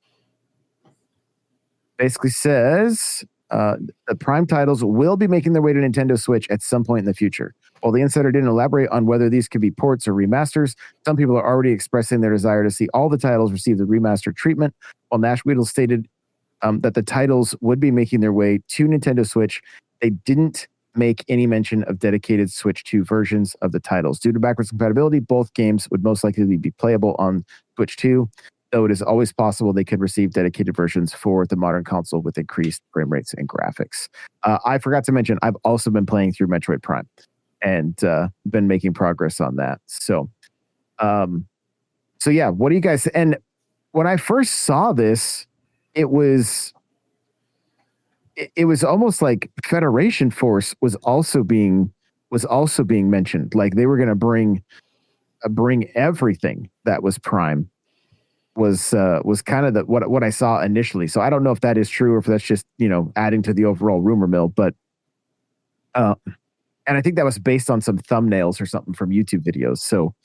basically says the Prime titles will be making their way to Nintendo Switch at some point in the future. While the insider didn't elaborate on whether these could be ports or remasters, some people are already expressing their desire to see all the titles receive the remastered treatment. While Nash Weedle stated that the titles would be making their way to Nintendo Switch, they didn't make any mention of dedicated Switch 2 versions of the titles. Due to backwards compatibility, both games would most likely be playable on Switch 2, though it is always possible they could receive dedicated versions for the modern console with increased frame rates and graphics. I forgot to mention, I've also been playing through Metroid Prime and been making progress on that. So yeah, what do you guys... And when I first saw this, it was almost like Federation Force was also being mentioned. Like they were going to bring everything that was Prime. Was kind of what I saw initially. So I don't know if that is true or if that's just adding to the overall rumor mill. But and I think that was based on some thumbnails or something from YouTube videos. So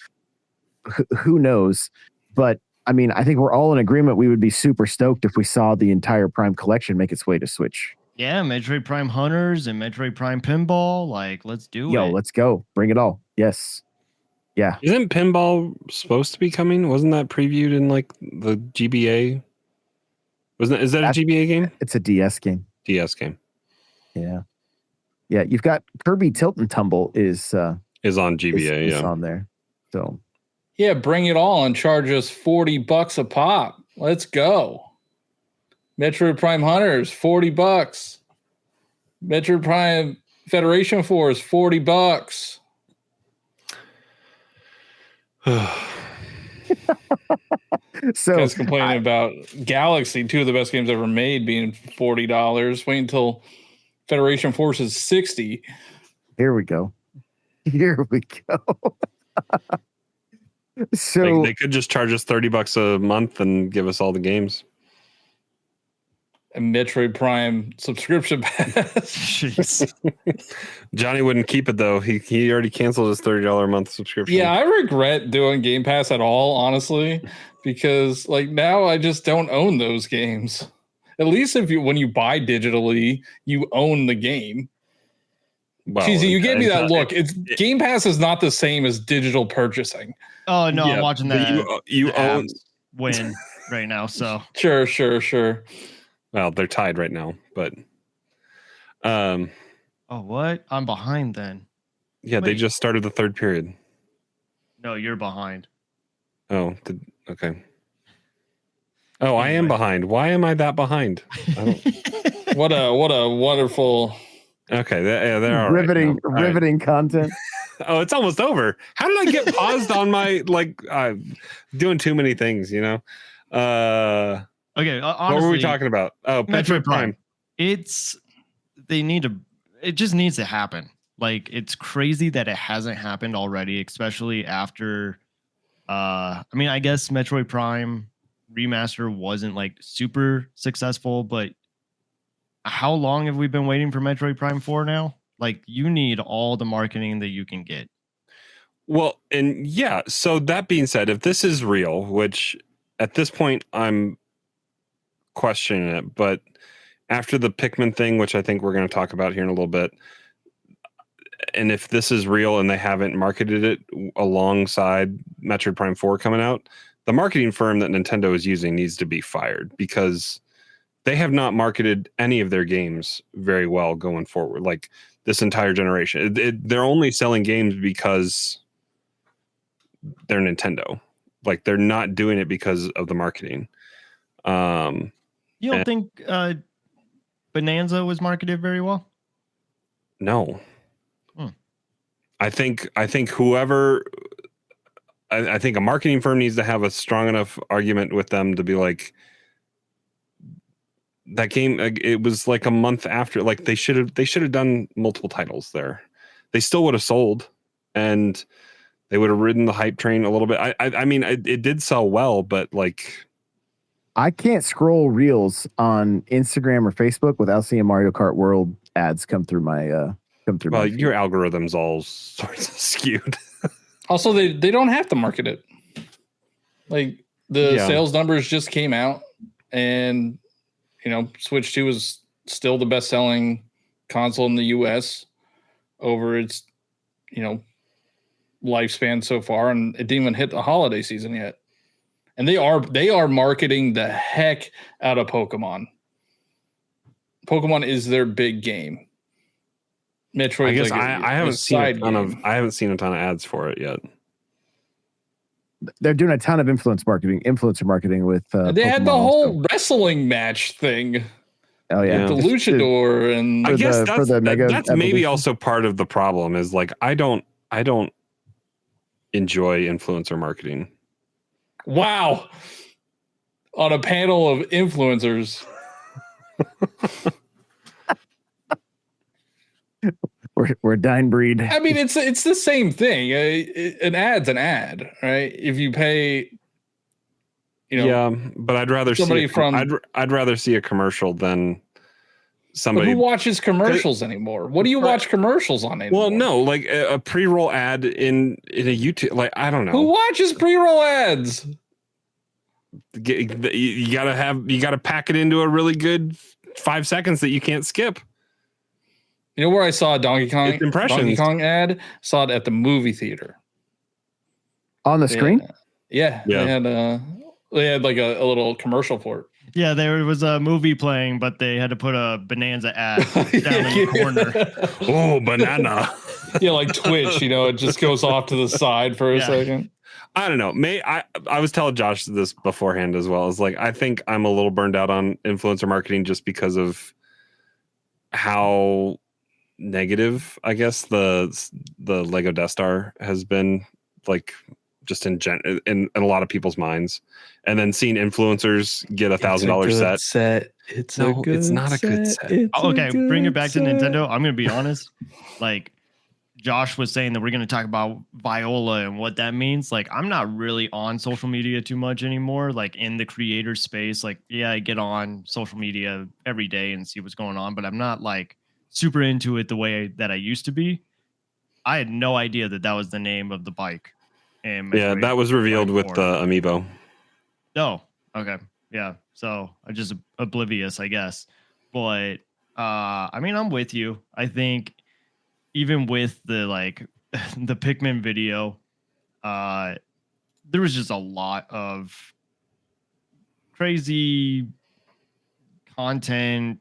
who knows? But I mean, I think we're all in agreement. We would be super stoked if we saw the entire Prime collection make its way to Switch. Yeah, Metroid Prime Hunters and Metroid Prime Pinball. Like, let's do it. Yo, let's go. Bring it all. Yes. Yeah. Isn't Pinball supposed to be coming? Wasn't that previewed in like the GBA? Is that a GBA game? It's a DS game. DS game. Yeah. Yeah. You've got Kirby Tilt and Tumble is on GBA. Is on there. So. Yeah, bring it all and charge us $40 a pop. Let's go. Metroid Prime Hunters, $40. Metroid Prime Federation Force, $40. So guys complaining about Galaxy, 2 of the best games ever made, being $40. Wait until Federation Force is $60. Here we go. So they could just charge us $30 a month and give us all the games. A Metroid Prime subscription pass. Jeez. Johnny wouldn't keep it though. He already canceled his $30 a month subscription. Yeah, I regret doing Game Pass at all, honestly, because like now I just don't own those games. At least when you buy digitally, you own the game. Well, Cheesy, you gave me that look. Game Pass is not the same as digital purchasing. Oh no, I'm watching that. You own win right now. So sure. Well, they're tied right now, but oh, what? I'm behind then. Yeah, they just started the third period. No, you're behind. Oh, okay. Oh, anyway. I am behind. Why am I that behind? What a wonderful. Okay, they're all riveting right. Content. Oh, it's almost over. How did I get paused on my doing too many things? Okay, honestly, what were we talking about? Oh, Metroid Prime. It just needs to happen. Like, it's crazy that it hasn't happened already, especially after I mean, I guess Metroid Prime remaster wasn't like super successful, but how long have we been waiting for Metroid Prime 4 now? Like, you need all the marketing that you can get. Well, and yeah, so that being said, if this is real, which at this point I'm questioning it, but after the Pikmin thing, which I think we're going to talk about here in a little bit, and if this is real and they haven't marketed it alongside Metroid Prime 4 coming out, the marketing firm that Nintendo is using needs to be fired, because they have not marketed any of their games very well going forward. Like this entire generation, they're only selling games because they're Nintendo. Like they're not doing it because of the marketing. You don't think Bonanza was marketed very well? No. I think whoever, I think a marketing firm needs to have a strong enough argument with them to be like, that game, it was like a month after, like they should have done multiple titles there. They still would have sold, and they would have ridden the hype train a little bit. I mean, it did sell well, but like, I can't scroll reels on Instagram or Facebook without seeing Mario Kart World ads come through my well, your algorithm's all sorts of skewed. Also, they don't have to market it. Like the sales numbers just came out, and Switch 2 is still the best-selling console in the US over its lifespan so far, and it didn't even hit the holiday season yet. And they are marketing the heck out of Pokemon. Pokemon is their big game. Metroid. I guess I haven't seen a ton of ads for it yet. They're doing a ton of influencer marketing with. They Pokemon had the whole wrestling match thing. Oh yeah, the luchador, and I guess that's maybe evolution. also part of the problem. Is like I don't enjoy influencer marketing. Wow, on a panel of influencers. We're a dying breed. I mean, it's the same thing. An ad's an ad, right? If you pay, yeah, but I'd rather somebody I'd rather see a commercial than somebody. But who watches commercials anymore? What do you watch commercials on anymore? Well, no, like a pre-roll ad in a YouTube. Like I don't know who watches pre-roll ads. You gotta pack it into a really good 5 seconds that you can't skip. You know where I saw a Donkey Kong ad? Saw it at the movie theater. On the screen? Yeah. They had like a little commercial for it. Yeah, there was a movie playing, but they had to put a Bonanza ad down in the corner. Oh, banana. Yeah, like Twitch, it just goes off to the side for a second. I don't know. I was telling Josh this beforehand as well. It's like I think I'm a little burned out on influencer marketing just because of how negative, I guess, the Lego Death Star has been, like, just in a lot of people's minds. And then seeing influencers get $1,000 set. It's not a good set. Okay, bring it back to Nintendo. I'm gonna be honest. Like Josh was saying that we're gonna talk about Viola and what that means. Like, I'm not really on social media too much anymore. Like in the creator space, like I get on social media every day and see what's going on, but I'm not like super into it the way that I used to be. I had no idea that was the name of the bike. And that was revealed with the amiibo. Oh, okay. Yeah. So I'm just oblivious, I guess. But I mean, I'm with you. I think even with the the Pikmin video, there was just a lot of crazy content.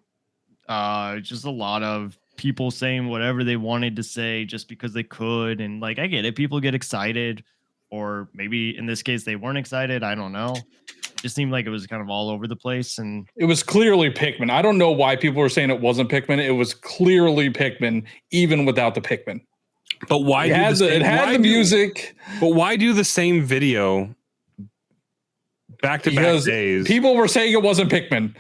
Just a lot of people saying whatever they wanted to say just because they could. And like, I get it. People get excited, or maybe in this case they weren't excited. I don't know. It just seemed like it was kind of all over the place. And it was clearly Pikmin. I don't know why people were saying it wasn't Pikmin. It was clearly Pikmin, even without the Pikmin. But why? It had the music. But why do the same video back to back days? People were saying it wasn't Pikmin.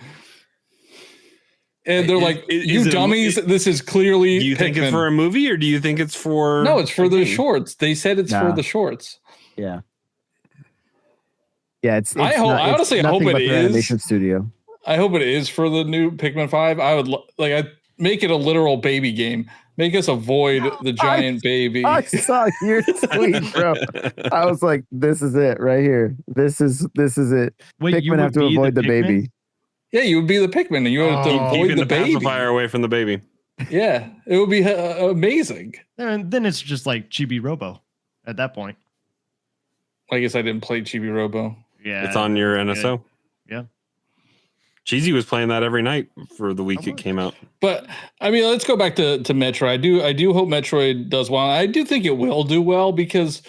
And they're like, Is "You it a dummies! This is clearly." Do you think it's Pikmin." for a movie or do you think it's for? No, it's for a the game? shorts. They said it's for Nah. the shorts. Yeah. Yeah, it's I honestly hope nothing it but their is. animation studio. I hope it is for the new Pikmin 5. I would I'd make it a literal baby game. Make us avoid the giant baby. I saw your tweet, bro. I was like, this is it right here. This is it. Wait, you Pikmin would have to be avoid the Pikmin? baby. Yeah, you would be the Pikmin and you would have to Oh. avoid Keeping the the baby. pacifier away from the baby. Yeah, it would be amazing. And then it's just like Chibi Robo at that point. I guess I didn't play Chibi Robo. Yeah. It's on your NSO. Yeah. Cheesy was playing that every night for the week Oh, it came out. But I mean, let's go back to Metroid. I do hope Metroid does well. I do think it will do well because,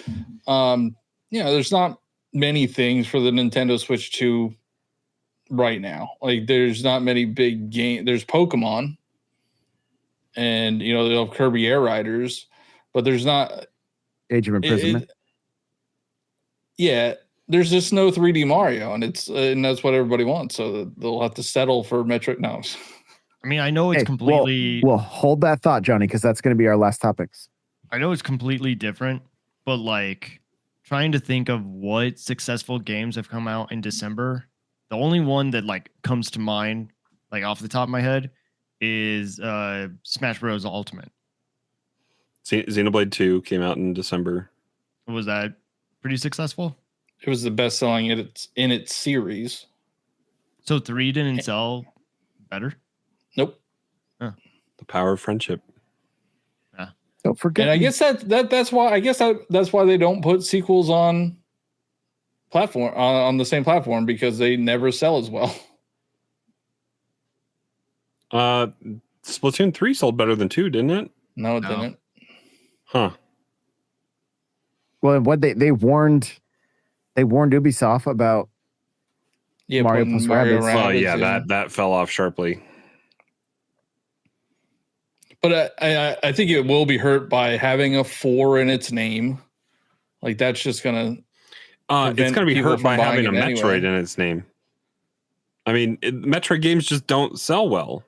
there's not many things for the Nintendo Switch 2 right now. Like, there's not many big games. There's Pokemon, and they'll have Kirby Air Riders, but there's not Age of Imprisonment. there's just no 3D Mario, and that's what everybody wants. So they'll have to settle for Metroid. No, I mean, I know it's completely. Well, hold that thought, Johnny, because that's going to be our last topics. I know it's completely different, but like trying to think of what successful games have come out in December, the only one that like comes to mind, like off the top of my head, is Smash Bros. Ultimate. Xenoblade 2 came out in December. Was that pretty successful? it was the best selling in its series. So 3 didn't sell better? Nope. The power of friendship. Don't forget. And I guess that's why they don't put sequels on platform on the same platform, because they never sell as well. Splatoon 3 sold better than 2, didn't it? No, it didn't. Huh. Well, what they warned Ubisoft about Mario putting plus Mario Rabbids. Well, yeah, in. that fell off sharply. But I think it will be hurt by having a 4 in its name. Like, that's just gonna. It's gonna be people hurt from by buying having a it Metroid anyway. in its name. I mean, Metroid games just don't sell well.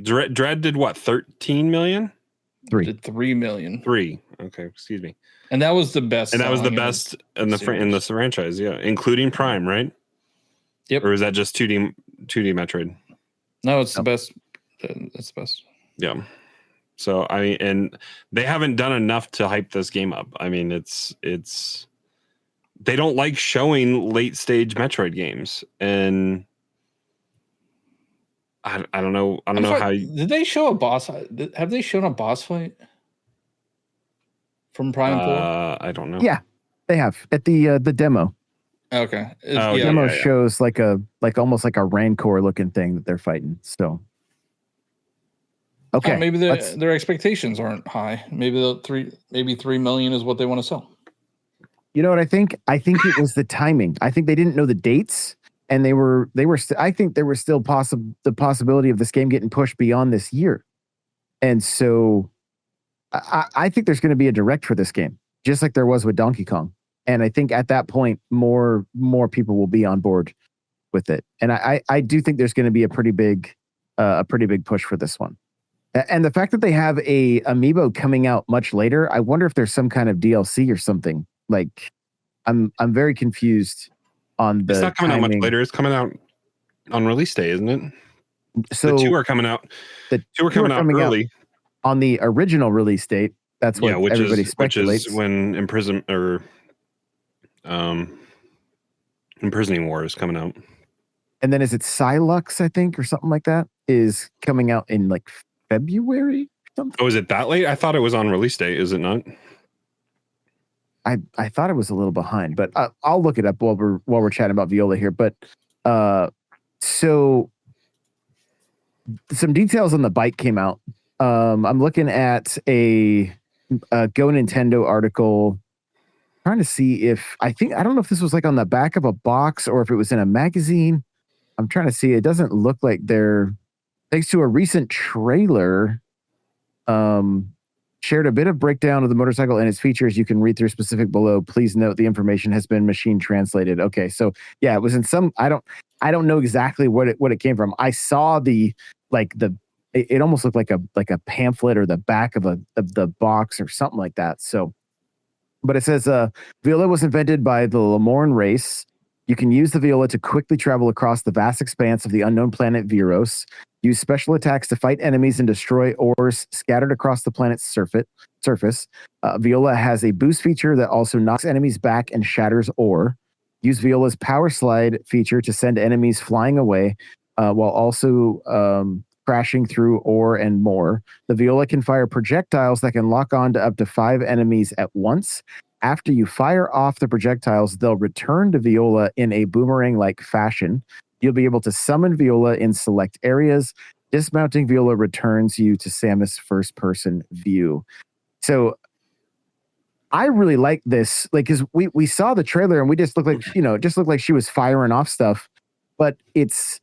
Dread did what, 13 million? 3. Did 3 million, 3. Okay, excuse me. and that was the best. And that was the selling best in the series. franchise, yeah, including Prime, right? Yep. Or is that just 2D Metroid? No, it's the best. It's the best. Yeah. So I mean, and they haven't done enough to hype this game up. I mean, it's they don't like showing late stage Metroid games, and I don't know. I don't know how. Did they show a boss? Have they shown a boss fight from Prime 4? I don't know. Yeah, they have at the demo. Okay. Oh, The demo yeah. shows like almost like a Rancor looking thing that they're fighting. So okay, Maybe their expectations aren't high. Maybe 3 million is what they want to sell. You know what I think? I think it was the timing. I think they didn't know the dates, and they were. I think there was still the possibility of this game getting pushed beyond this year, and so I think there's going to be a direct for this game, just like there was with Donkey Kong. And I think at that point, more people will be on board with it. And I do think there's going to be a pretty big push for this one. And the fact that they have a amiibo coming out much later, I wonder if there's some kind of DLC or something. Like, I'm very confused on the. It's not coming out timing. much later. It's coming out on release day, isn't it? So the 2 are coming out. The 2 are coming out early on the original release date. That's what everybody speculates. Which is when Imprisoning War is coming out. And then is it Silux, I think, or something like that, is coming out in like February or something? Oh, is it that late? I thought it was on release day. Is it not? I thought it was a little behind, but I'll look it up while we're chatting about Viola here. But so some details on the bike came out. I'm looking at a Go Nintendo article, trying to see if I don't know if this was like on the back of a box or if it was in a magazine. I'm trying to see. It doesn't look like they're, thanks to a recent trailer shared a bit of breakdown of the motorcycle and its features. You can read through specific below. Please note the information has been machine translated. Okay, so yeah, it was in some. I don't know exactly what it came from. I saw it almost looked like a pamphlet or the back of the box or something like that. So, but it says Viola was invented by the Lamorne race. You can use the Viola to quickly travel across the vast expanse of the unknown planet Viros. Use special attacks to fight enemies and destroy ores scattered across the planet's surface. Viola has a boost feature that also knocks enemies back and shatters ore. Use Viola's power slide feature to send enemies flying away while also crashing through ore and more. The Viola can fire projectiles that can lock on to up to 5 enemies at once. After you fire off the projectiles, they'll return to Viola in a boomerang-like fashion. You'll be able to summon Viola in select areas. Dismounting Viola returns you to Samus' first-person view. So I really like this, because we saw the trailer and we just looked like she was firing off stuff. But it's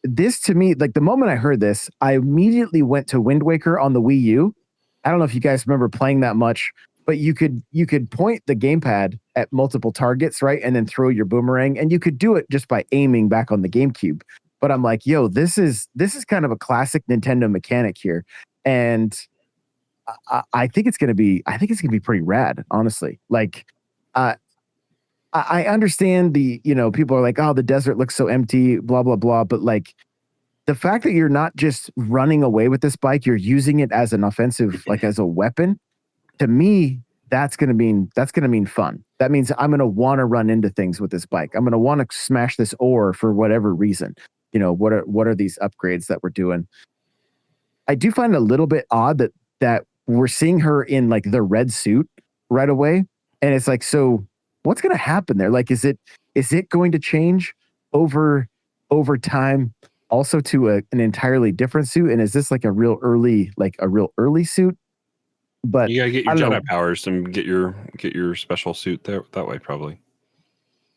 this to me, like the moment I heard this, I immediately went to Wind Waker on the Wii U. I don't know if you guys remember playing that much, but you could point the gamepad at multiple targets, right? And then throw your boomerang, and you could do it just by aiming back on the GameCube. But I'm like, yo, this is kind of a classic Nintendo mechanic here. And I think it's gonna be pretty rad, honestly. Like I understand people are like, oh, the desert looks so empty, blah, blah, blah. But like the fact that you're not just running away with this bike, you're using it as an offensive, like as a weapon. To me, that's gonna mean fun. That means I'm gonna want to run into things with this bike. I'm gonna want to smash this ore for whatever reason. What are these upgrades that we're doing? I do find it a little bit odd that we're seeing her in like the red suit right away, and it's like, so what's gonna happen there? Like, is it going to change over time also to an entirely different suit? And is this like a real early suit? But you gotta get your Jedi powers and get your special suit there that way, probably.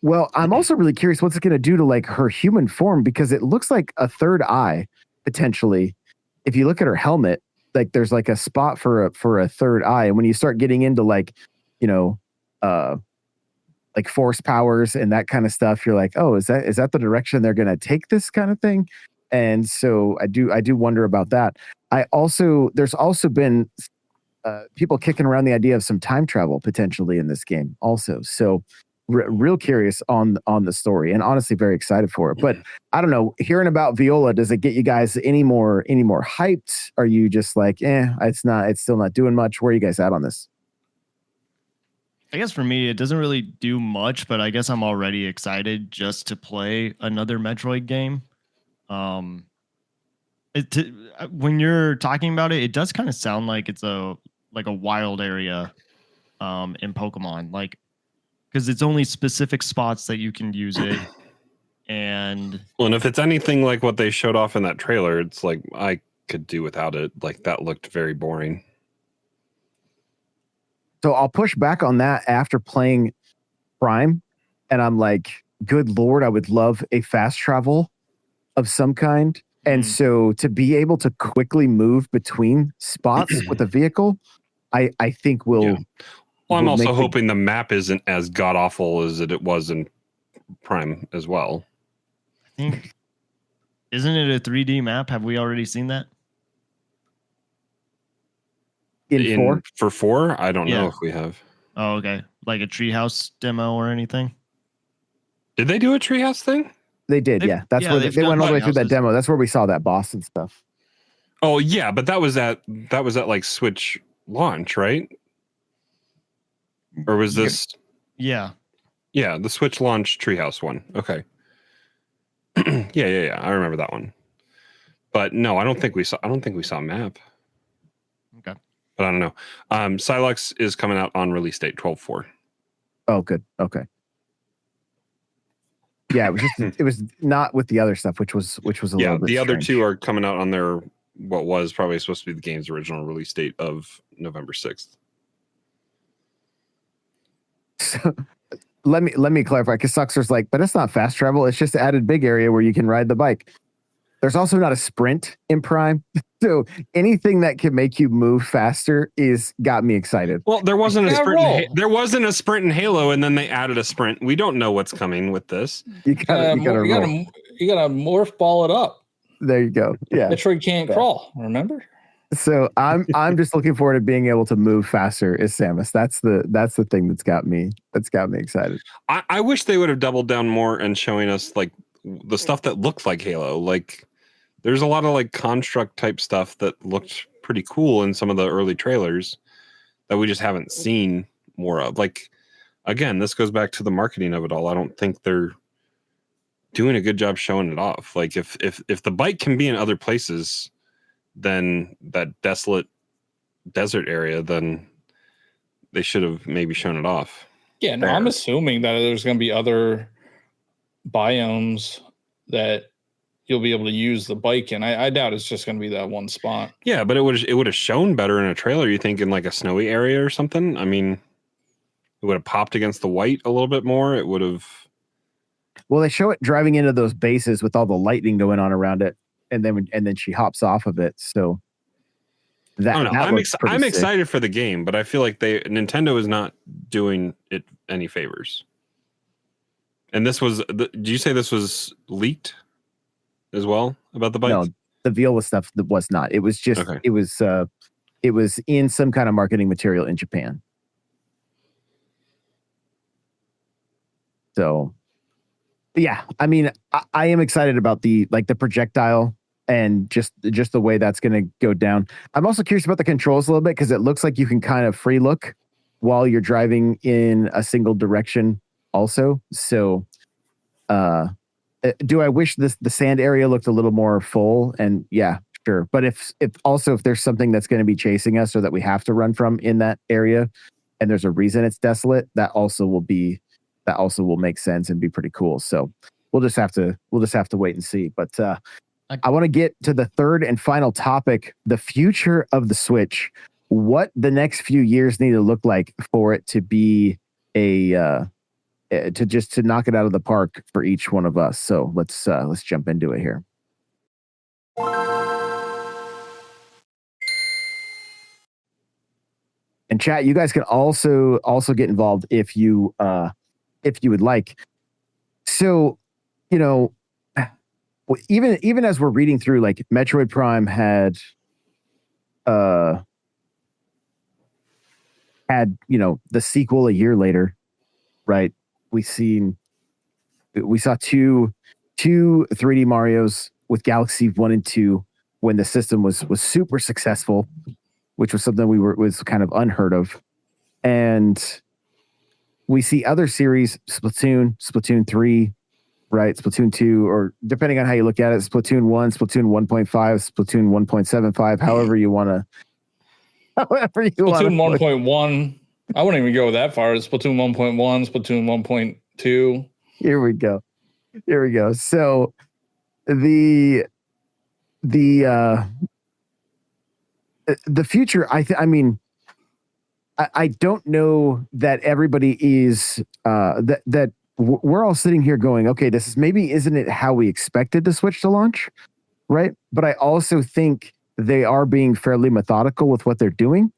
Well, I'm also really curious what's it going to do to like her human form, because it looks like a third eye potentially. If you look at her helmet, like there's like a spot for a third eye, and when you start getting into like force powers and that kind of stuff, you're like, oh, is that the direction they're going to take this kind of thing? And so I do wonder about that. There's also been people kicking around the idea of some time travel potentially in this game also. So real curious on the story, and honestly very excited for it. But I don't know, hearing about Viola, does it get you guys any more hyped? Are you just like, it's still not doing much? Where are you guys at on this? I guess for me, it doesn't really do much, but I guess I'm already excited just to play another Metroid game. When you're talking about it, it does kind of sound like it's a wild area in Pokemon, like, because it's only specific spots that you can use it. And if it's anything like what they showed off in that trailer, it's like I could do without it. Like that looked very boring. So I'll push back on that after playing Prime, and I'm like, good Lord, I would love a fast travel of some kind. And so to be able to quickly move between spots with a vehicle, I think will. Yeah. Well, I'm also hoping the map isn't as god awful as it was in Prime as well. I think, isn't it a 3D map? Have we already seen that? In 4? For 4? I don't know if we have. Oh, okay. Like a treehouse demo or anything? Did they do a treehouse thing? They did, yeah. That's where they went all the way through that demo. That's where we saw that boss and stuff. Oh yeah, but that was at like Switch launch, right? Or was this? Yeah. Yeah, the Switch launch treehouse one. Okay. Yeah. I remember that one. But no, I don't think we saw a map. Okay. But I don't know. Silux is coming out on release date 12/4. Oh, good. Okay. Yeah, it was not with the other stuff, which was a little bit. Yeah, the other strange. two are coming out on their what was probably supposed to be the game's original release date of November 6th. So, let me clarify, because Suxer's like, but it's not fast travel, it's just added big area where you can ride the bike. There's also not a sprint in Prime. So anything that can make you move faster is got me excited. Well, there wasn't a Yeah, sprint. roll. There wasn't a sprint in Halo, and then they added a sprint. We don't know what's coming with this. You gotta roll. You gotta morph ball it up. There you go. Yeah. Metroid can't crawl, remember? So I'm just looking forward to being able to move faster as Samus. That's the thing that's got me excited. I wish they would have doubled down more and showing us like the stuff that looked like Halo. Like there's a lot of like construct type stuff that looked pretty cool in some of the early trailers that we just haven't seen more of. Like again, this goes back to the marketing of it all. I don't think they're doing a good job showing it off. Like if the bike can be in other places than that desolate desert area, then they should have maybe shown it off. Yeah, no, I'm assuming that there's going to be other biomes that you'll be able to use the bike in. I doubt it's just going to be that one spot. Yeah, but it would have shown better in a trailer. You think in like a snowy area or something? I mean, it would have popped against the white a little bit more. It would have. Well, they show it driving into those bases with all the lightning going on around it, and then she hops off of it. So that, I don't know. I'm sick. excited for the game, but I feel like Nintendo is not doing it any favors. And this was. Did you say this was leaked as well about the bike? No, the Viola stuff that was not. It was just Okay. it was in some kind of marketing material in Japan. So yeah, I mean, I am excited about the projectile and just the way that's going to go down. I'm also curious about the controls a little bit because it looks like you can kind of free look while you're driving in a single direction also. So do I wish the sand area looked a little more full? And yeah, sure. But if there's something that's going to be chasing us or that we have to run from in that area and there's a reason it's desolate, that also will make sense and be pretty cool. So we'll just have to wait and see. But I want to get to the third and final topic, the future of the Switch. What the next few years need to look like for it to be to knock it out of the park for each one of us. So let's jump into it here. And chat, you guys can also get involved if you would like. So, even as we're reading through, like Metroid Prime had the sequel a year later, right? We saw two 3D Marios with Galaxy 1 and 2 when the system was super successful, which was something was kind of unheard of. And we see other series, Splatoon 3, right? Splatoon 2, or depending on how you look at it, Splatoon 1, Splatoon 1.5, Splatoon 1.75, however you want to. Splatoon 1.1. I wouldn't even go that far. It's Splatoon 1.1, Splatoon 1.2. Here we go. So the future, I don't know that everybody is that we're all sitting here going, okay, this is isn't it how we expected the Switch to launch, right? But I also think they are being fairly methodical with what they're doing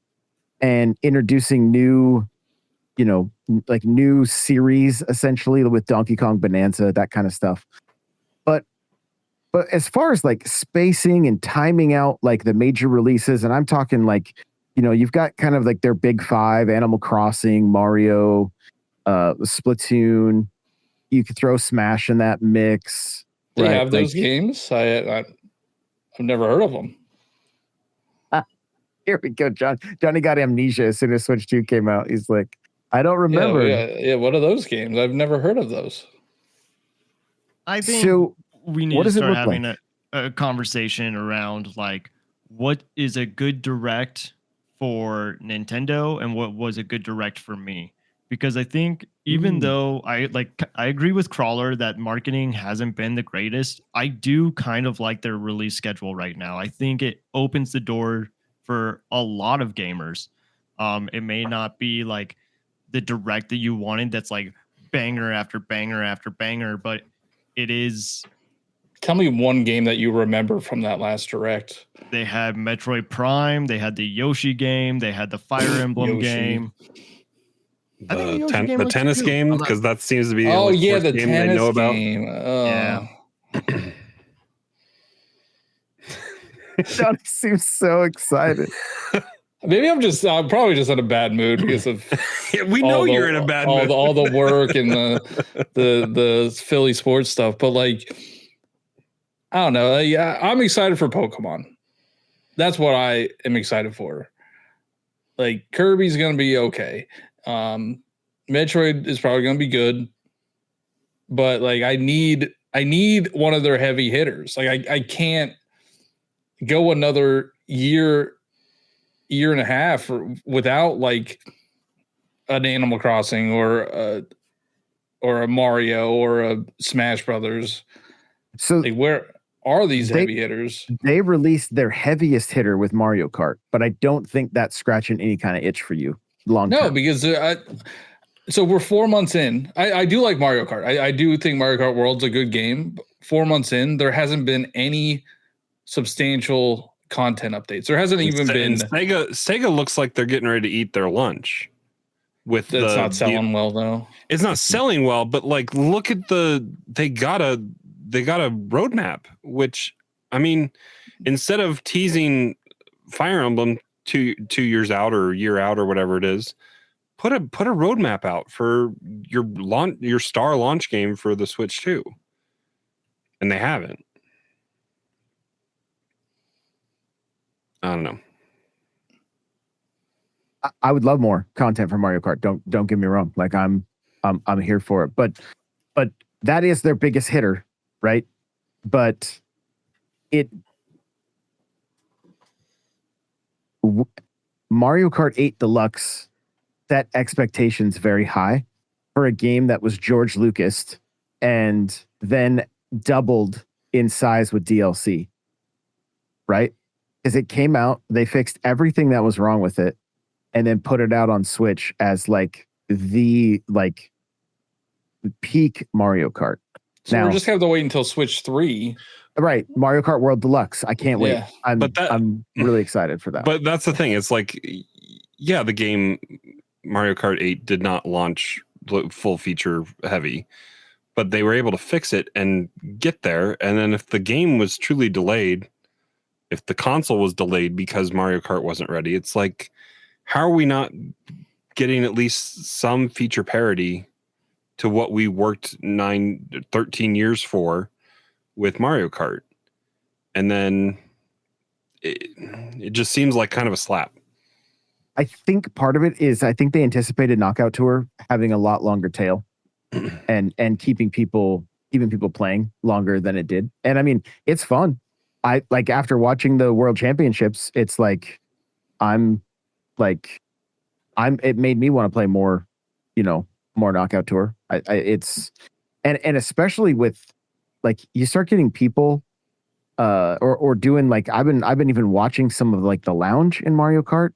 and introducing new series essentially with Donkey Kong Bonanza, that kind of stuff. But as far as like spacing and timing out like the major releases, and I'm talking like, you've got kind of like their big five: Animal Crossing, Mario, Splatoon. You could throw Smash in that mix. They have those games. I've never heard of them. Here we go, John. Johnny got amnesia as soon as Switch 2 came out. He's like, I don't remember. Yeah. What are those games? I've never heard of those. I think we need to start having a conversation around like what is a good direct for Nintendo and what was a good direct for me. Because I think even though I agree with Crawler that marketing hasn't been the greatest, I do kind of like their release schedule right now. I think it opens the door for a lot of gamers. It may not be like the direct that you wanted that's like banger after banger after banger, but it is Tell me one game that you remember from that last direct. They had Metroid Prime. They had the Yoshi game. They had the Fire Emblem game. I think the Yoshi game the looks tennis cute. game, because that seems to be the Oh only yeah, sports the game they tennis know about. game. Yeah. Johnny seems so excited. Maybe I'm probably just in a bad mood because of We know you're in a bad mood. all the work and the Philly sports stuff. But like, I don't know. Yeah, I'm excited for Pokemon. That's what I am excited for. Like Kirby's gonna be okay. Metroid is probably gonna be good. But like I need one of their heavy hitters. Like I can't go another year and a half without like an Animal Crossing or a Mario or a Smash Brothers. So like, where are these heavy hitters? They released their heaviest hitter with Mario Kart, but I don't think that's scratching any kind of itch for you long term. No, because so we're 4 months in. I do like Mario Kart. I do think Mario Kart World's a good game. 4 months in, there hasn't been any substantial content updates. There hasn't even been. Sega looks like they're getting ready to eat their lunch. With that's not selling well though. It's not selling well, but like look at they got a roadmap, which I mean, instead of teasing Fire Emblem two years out or a year out or whatever it is, put a roadmap out for your star launch game for the Switch 2. And they haven't. I don't know. I would love more content for Mario Kart. Don't get me wrong. Like I'm here for it. But that is their biggest hitter, right? But Mario Kart 8 Deluxe set expectations very high for a game that was George Lucas and then doubled in size with DLC, right? Because it came out, they fixed everything that was wrong with it, and then put it out on Switch as like the peak Mario Kart. So we're just gonna have to wait until Switch 3. Right, Mario Kart World Deluxe. I can't wait. Yeah. I'm really excited for that. But that's the thing. It's like, yeah, the game Mario Kart 8 did not launch full feature heavy, but they were able to fix it and get there. And then if the game was truly delayed, if the console was delayed because Mario Kart wasn't ready, it's like, how are we not getting at least some feature parity to what we worked 13 years for with Mario Kart? And then it just seems like kind of a slap. I think part of it is I think they anticipated Knockout Tour having a lot longer tail and keeping people playing longer than it did. And I mean, it's fun. I like after watching the World Championships, it's like it made me want to play more, more Knockout Tour. It's especially with like you start getting people or doing like I've been even watching some of like the lounge in Mario Kart,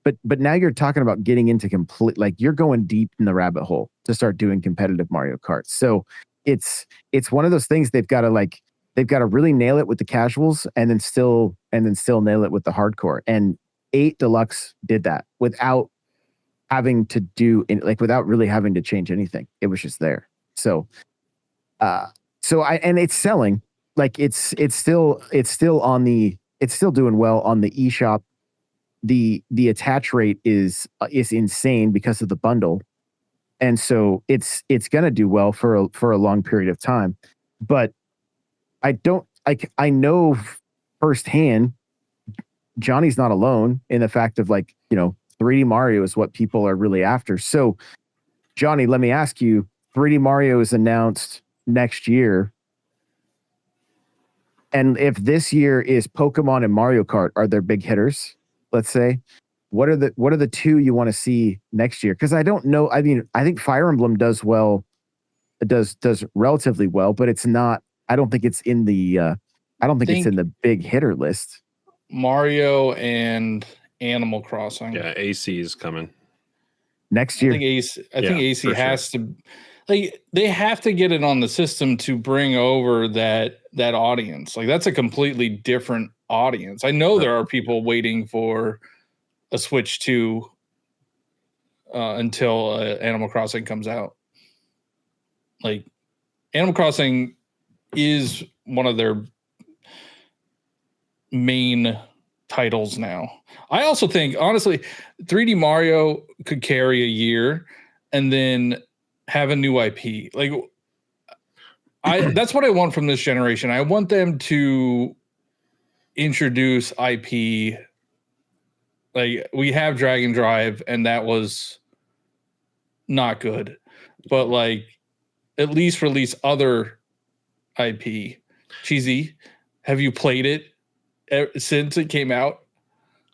but now you're talking about getting into complete, like you're going deep in the rabbit hole to start doing competitive Mario Kart. So it's one of those things they've got to really nail it with the casuals and then still nail it with the hardcore. And 8 Deluxe did that without having to without really having to change anything. It was just there. So and it's selling. Like it's still doing well on the eShop. The attach rate is insane because of the bundle. And so it's going to do well for a long period of time. But I know firsthand Johnny's not alone in the fact of 3D Mario is what people are really after. So Johnny, let me ask you, 3D Mario is announced next year. And if this year is Pokemon and Mario Kart are their big hitters, let's say, what are the two you want to see next year? Because I don't know. I mean, I think Fire Emblem does well. It does relatively well, but it's not. I don't think it's in the. I don't think it's in the big hitter list. Mario and Animal Crossing. Yeah, AC is coming next year. I think AC has to. Like they have to get it on the system to bring over that that audience. Like that's a completely different audience. I know there are people waiting for a Switch 2 until Animal Crossing comes out. Like Animal Crossing is one of their main titles now. I also think, honestly, 3D Mario could carry a year and then have a new IP. Like, that's what I want from this generation. I want them to introduce IP. Like, we have Dragon Drive, and that was not good. But, like, at least release other IP. Cheesy, have you played it since it came out?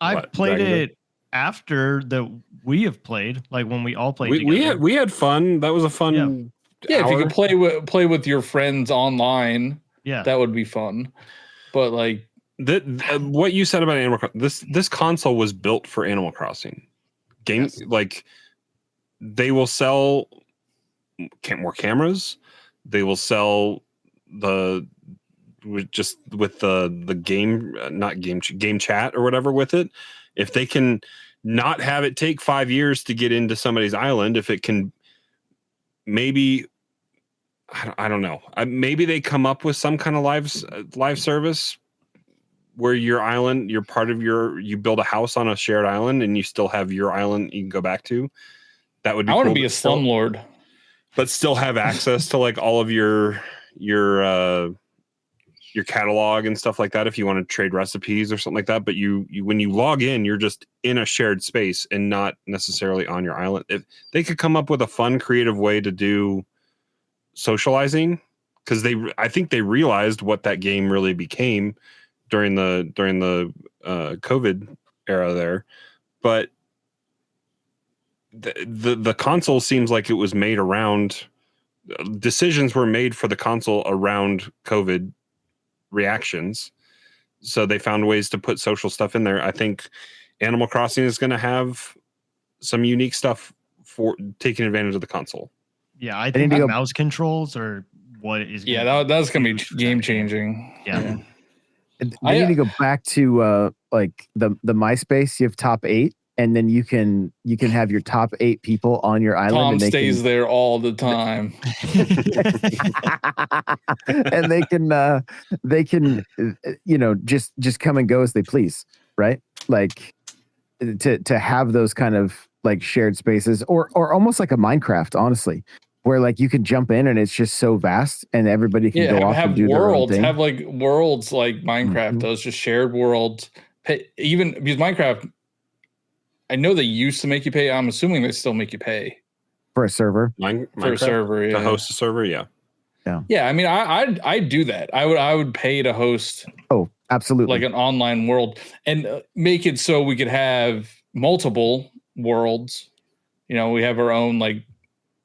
I've played it after we have played, like when we all played together. We had fun. That was a fun. Yeah, if you could play with your friends online, that would be fun. But like what you said about Animal Crossing, this console was built for Animal Crossing. Like they will sell more cameras. They will sell the game chat or whatever with it. If they can not have it take 5 years to get into somebody's island, if it can, maybe I don't know. Maybe they come up with some kind of live service where your island, you build a house on a shared island and you still have your island you can go back to. That would be. I want to be a slumlord, but still have access to like all of your catalog and stuff like that if you want to trade recipes or something like that. But you when you log in, you're just in a shared space and not necessarily on your island. If they could come up with a fun, creative way to do socializing, because I think they realized what that game really became during the COVID era there. But the console seems like it was made around, decisions were made for the console around COVID reactions, so they found ways to put social stuff in there. I think Animal Crossing is going to have some unique stuff for taking advantage of the console. Yeah, I think the mouse controls are what is. Yeah, that's going to be game changing. Yeah. They need to go back to like the MySpace. You have top 8, and then you can have your top 8 people on your island. Tom and stays there all the time, and they can just come and go as they please, right? Like to have those kind of like shared spaces, or almost like a Minecraft, honestly, where like you can jump in and it's just so vast and everybody can go off and do worlds, their own thing. have like worlds like Minecraft, those just shared worlds. Even because Minecraft, I know they used to make you pay. I'm assuming they still make you pay for a server. For a server, to host a server, yeah. I mean, I'd do that. I would pay to host. Oh, absolutely, like an online world, and make it so we could have multiple worlds. You know, we have our own like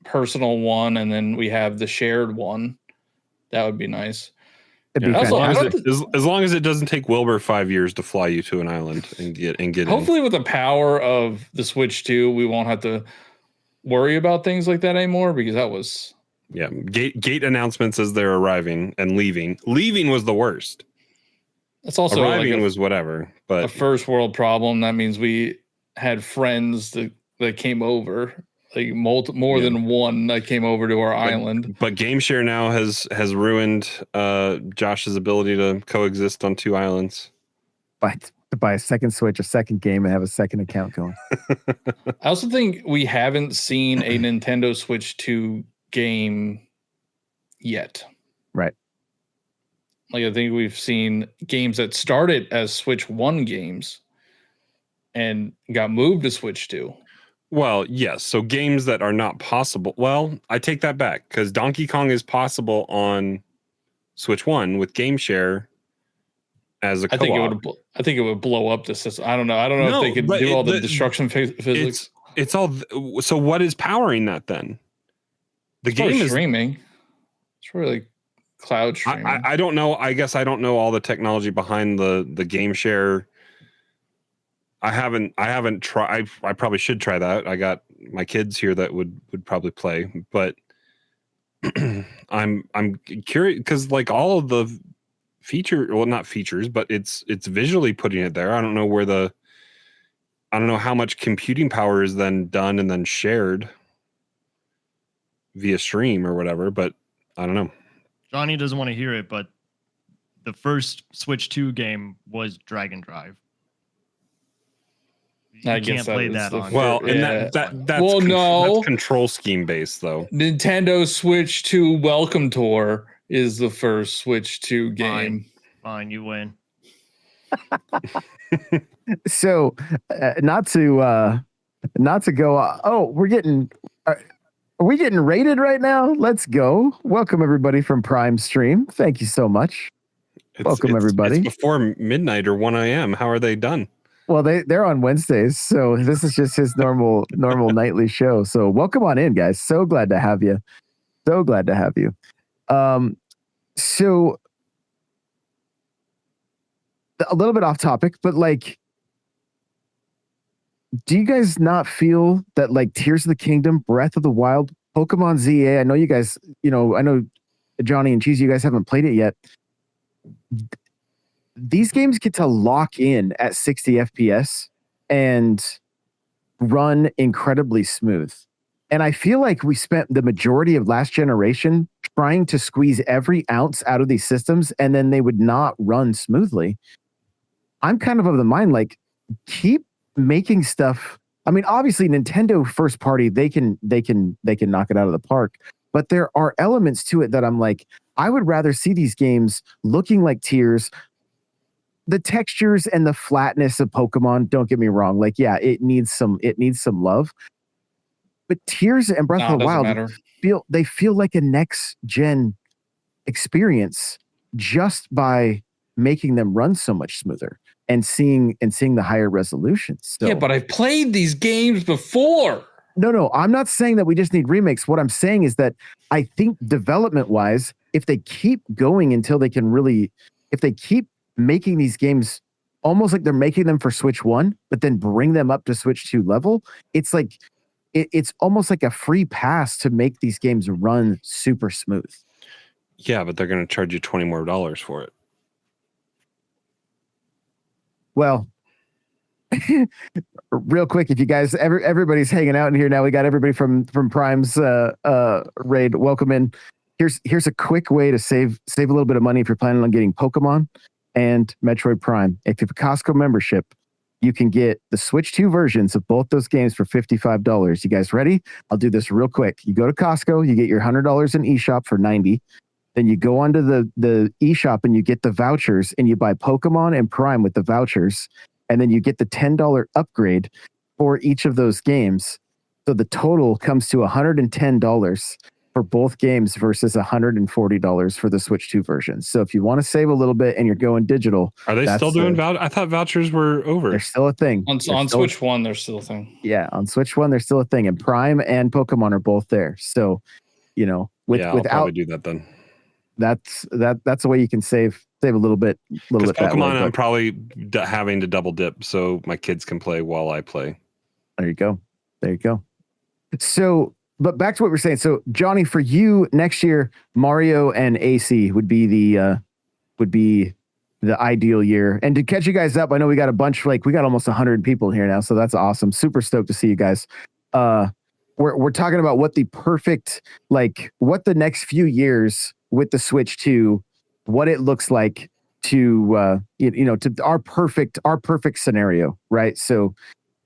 personal one, and then we have the shared one. That would be nice. As long as it doesn't take Wilbur 5 years to fly you to an island and get hopefully with the power of the Switch 2, we won't have to worry about things like that anymore, because that was gate announcements as they're arriving and leaving was the worst. That's also arriving was whatever, but a first world problem. That means we had friends that came over, like more than one that came over to our island. But GameShare now has ruined Josh's ability to coexist on 2 islands. To buy a second Switch, a second game, and have a second account going. I also think we haven't seen a Nintendo Switch 2 game yet. Right. Like, I think we've seen games that started as Switch 1 games and got moved to Switch 2. Well, yes. So games that are not possible. Well, I take that back, because Donkey Kong is possible on Switch 1 with GameShare as a co-op. I think it would blow up the system. I don't know. I don't know if they could do all the destruction physics. It's all. So what is powering that then? The game is streaming. It's really cloud streaming. I don't know. I guess I don't know all the technology behind the GameShare. I haven't tried. I probably should try that. I got my kids here that would probably play, but I'm curious, because like all of the not features, but it's visually putting it there. I don't know how much computing power is then done and then shared via stream or whatever, but I don't know. Johnny doesn't want to hear it, but the first Switch 2 game was Drag and Drive. You can't play that on. Well, and that's control scheme based though. Nintendo Switch 2 Welcome Tour is the first Switch 2 game. Fine, you win. So, not to go. Oh, are we getting rated right now? Let's go. Welcome everybody from Prime Stream. Thank you so much. Welcome everybody. It's before midnight or 1 a.m. How are they done? Well, they're on Wednesdays, so this is just his normal nightly show. So welcome on in, guys. So glad to have you. So glad to have you. So a little bit off topic, but like, do you guys not feel that like Tears of the Kingdom, Breath of the Wild, Pokemon ZA? I know you guys, I know Johnny and Cheese, you guys haven't played it yet. These games get to lock in at 60 FPS and run incredibly smooth. And I feel like we spent the majority of last generation trying to squeeze every ounce out of these systems, and then they would not run smoothly. I'm kind of the mind, like, keep making stuff. I mean, obviously Nintendo first party, they can knock it out of the park, but there are elements to it that I'm like, I would rather see these games looking like Tears. The textures and the flatness of Pokemon, don't get me wrong, like, yeah, it needs some love, but Tears and Breath of the Wild feel like a next gen experience just by making them run so much smoother and seeing the higher resolutions. So, yeah, but I've played these games before. No, I'm not saying that we just need remakes. What I'm saying is that I think development wise, if they keep going until they can really, if they keep making these games almost like they're making them for Switch 1, but then bring them up to Switch 2 level, it's like, it's almost like a free pass to make these games run super smooth. Yeah, but they're going to charge you $20 more for it. Well, real quick, if you guys, everybody's hanging out in here now. We got everybody from Prime's raid. Welcome in. Here's a quick way to save a little bit of money if you're planning on getting Pokemon and Metroid Prime. If you have a Costco membership, you can get the Switch 2 versions of both those games for $55. You guys ready? I'll do this real quick. You go to Costco, you get your $100 in eShop for $90. Then you go onto the eShop and you get the vouchers and you buy Pokemon and Prime with the vouchers. And then you get the $10 upgrade for each of those games. So the total comes to $110 for both games versus $140 for the Switch 2 version. So if you want to save a little bit and you're going digital, are they still doing vouchers? I thought vouchers were over. They're still a thing. On Switch 1, they're still a thing. Yeah, on Switch 1, they're still a thing. And Prime and Pokemon are both there. So, I'll probably do that then. That's a way you can save a little bit. Because Pokemon, I'm probably having to double dip so my kids can play while I play. There you go. So, but back to what we're saying. So, Johnny, for you next year, Mario and AC would be the ideal year. And to catch you guys up, I know we got we got almost 100 people here now, so that's awesome. Super stoked to see you guys. We're talking about what the perfect, like, what the next few years with the Switch 2, what it looks like to to our perfect scenario, right? So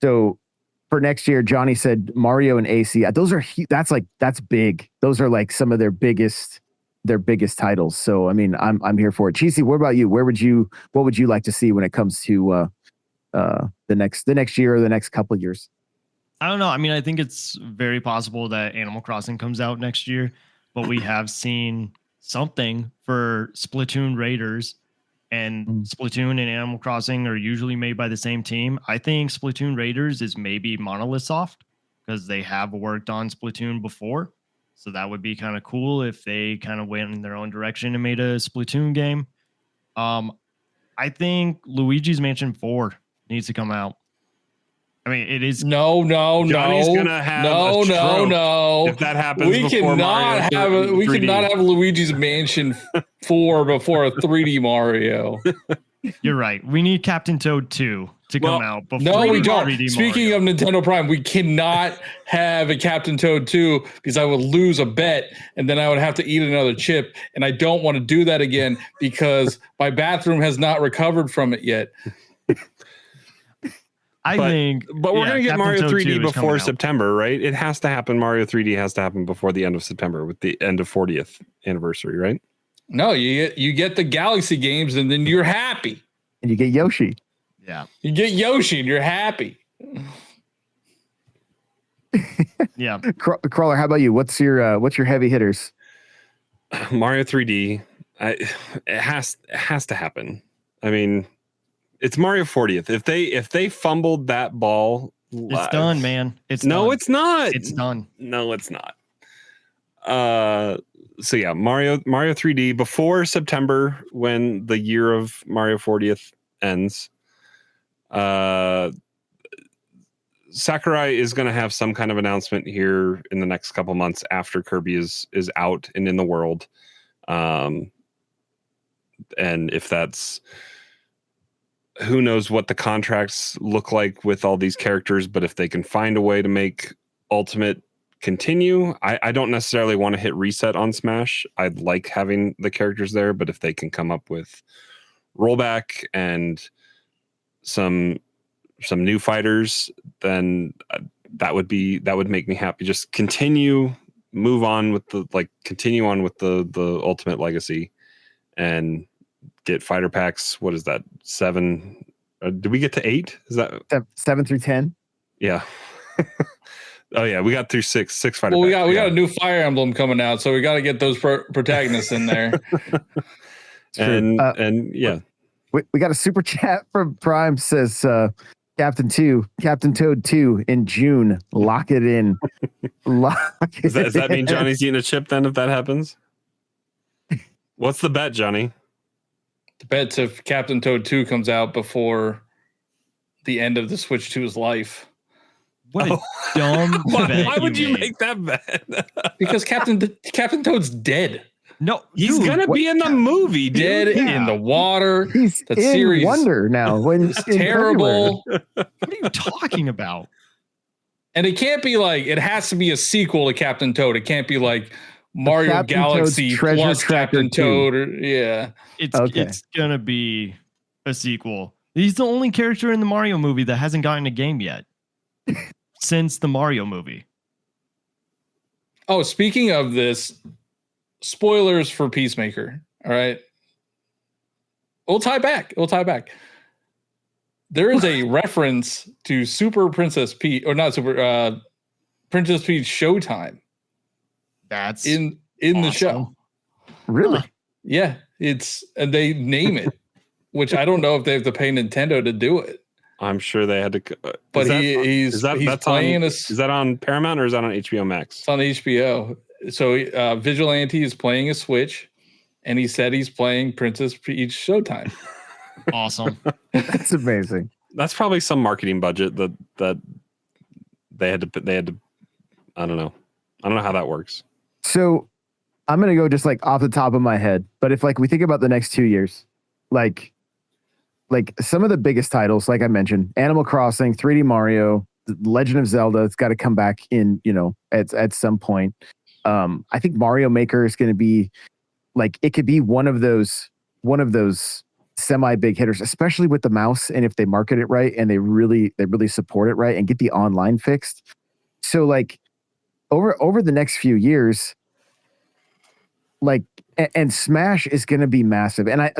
for next year, Johnny said Mario and AC. That's big. Those are like some of their biggest titles. So I mean, I'm here for it. Cheesy, what about you? What would you like to see when it comes to the next year or the next couple of years? I don't know. I mean, I think it's very possible that Animal Crossing comes out next year, but we have seen something for Splatoon Raiders, and Splatoon and Animal Crossing are usually made by the same team. I think Splatoon Raiders is maybe Monolith Soft because they have worked on Splatoon before. So that would be kind of cool if they kind of went in their own direction and made a Splatoon game. I think Luigi's Mansion 4 needs to come out. I mean, it is. No. Johnny's gonna have a stroke if that happens. We cannot have Luigi's Mansion 4 before a 3D Mario. You're right. We need Captain Toad 2 to come out before. No, we don't. 3D Speaking Mario. of Nintendo Prime, we cannot have a Captain Toad 2 because I would lose a bet and then I would have to eat another chip. And I don't want to do that again because my bathroom has not recovered from it yet. But we're going to get Captain Mario Toad 3D 2 is before coming out. September, right? It has to happen. Mario 3D has to happen before the end of September with the end of 40th anniversary, right? No, you get the Galaxy games and then you're happy. And you get Yoshi. Yeah. You get Yoshi and you're happy. Yeah. Crawler, how about you? What's your heavy hitters? Mario 3D. It has to happen. I mean, it's Mario 40th. If they fumbled that ball, It's done, man. It's no, done. it's not. It's done. No, it's not. So yeah, Mario 3D before September when the year of Mario 40th ends. Sakurai is going to have some kind of announcement here in the next couple months after Kirby is out and in the world. And if that's, who knows what the contracts look like with all these characters, but if they can find a way to make Ultimate continue, I don't necessarily want to hit reset on Smash. I'd like having the characters there, but if they can come up with rollback and some new fighters, then that would make me happy. Just continue on with the Ultimate Legacy and get fighter packs. What is that? 7? Did we get to 8? Is that 7 through 10? Yeah. Oh yeah, we got through 6 fighter. Well, packs. we got a new Fire Emblem coming out, so we got to get those protagonists in there. and yeah, we got a super chat from Prime says Captain Toad 2 in June. Lock it in. Does that mean Johnny's eating a chip then if that happens? What's the bet, Johnny? The bet's if Captain Toad 2 comes out before the end of the Switch 2's life. What a dumb bet. Why would you made. make that bet? Because Captain Toad's dead. No, He's gonna be in the movie, dude. Dead in the water. He's That in series Wonder now. When It's terrible. What are you talking about? And it can't be like, it has to be a sequel to Captain Toad. It can't be like Mario Captain Galaxy Toad's Treasure plus Tracker Captain 2. Toad. Yeah. It's gonna be a sequel. He's the only character in the Mario movie that hasn't gotten a game yet since the Mario movie. Oh, speaking of this, spoilers for Peacemaker. All right. We'll tie back. There is a reference to Super Princess Peach, or not Super Princess Peach Showtime. That's in the show. Really? Yeah, and they name it, which I don't know if they have to pay Nintendo to do it. I'm sure they had to. But he's playing is that on Paramount or is that on HBO Max? It's on HBO. So Vigilante is playing a Switch, and he said he's playing Princess Peach Showtime. awesome. That's amazing. That's probably some marketing budget that they had to. I don't know how that works. So I'm gonna go just like off the top of my head, but if like we think about the next 2 years, like some of the biggest titles, like I mentioned, Animal Crossing, 3D Mario, The Legend of Zelda, it's got to come back in, at some point. I think Mario Maker is going to be like, it could be one of those semi big hitters, especially with the mouse. And if they market it right and they really support it right and get the online fixed. So like over the next few years, like, and Smash is going to be massive. And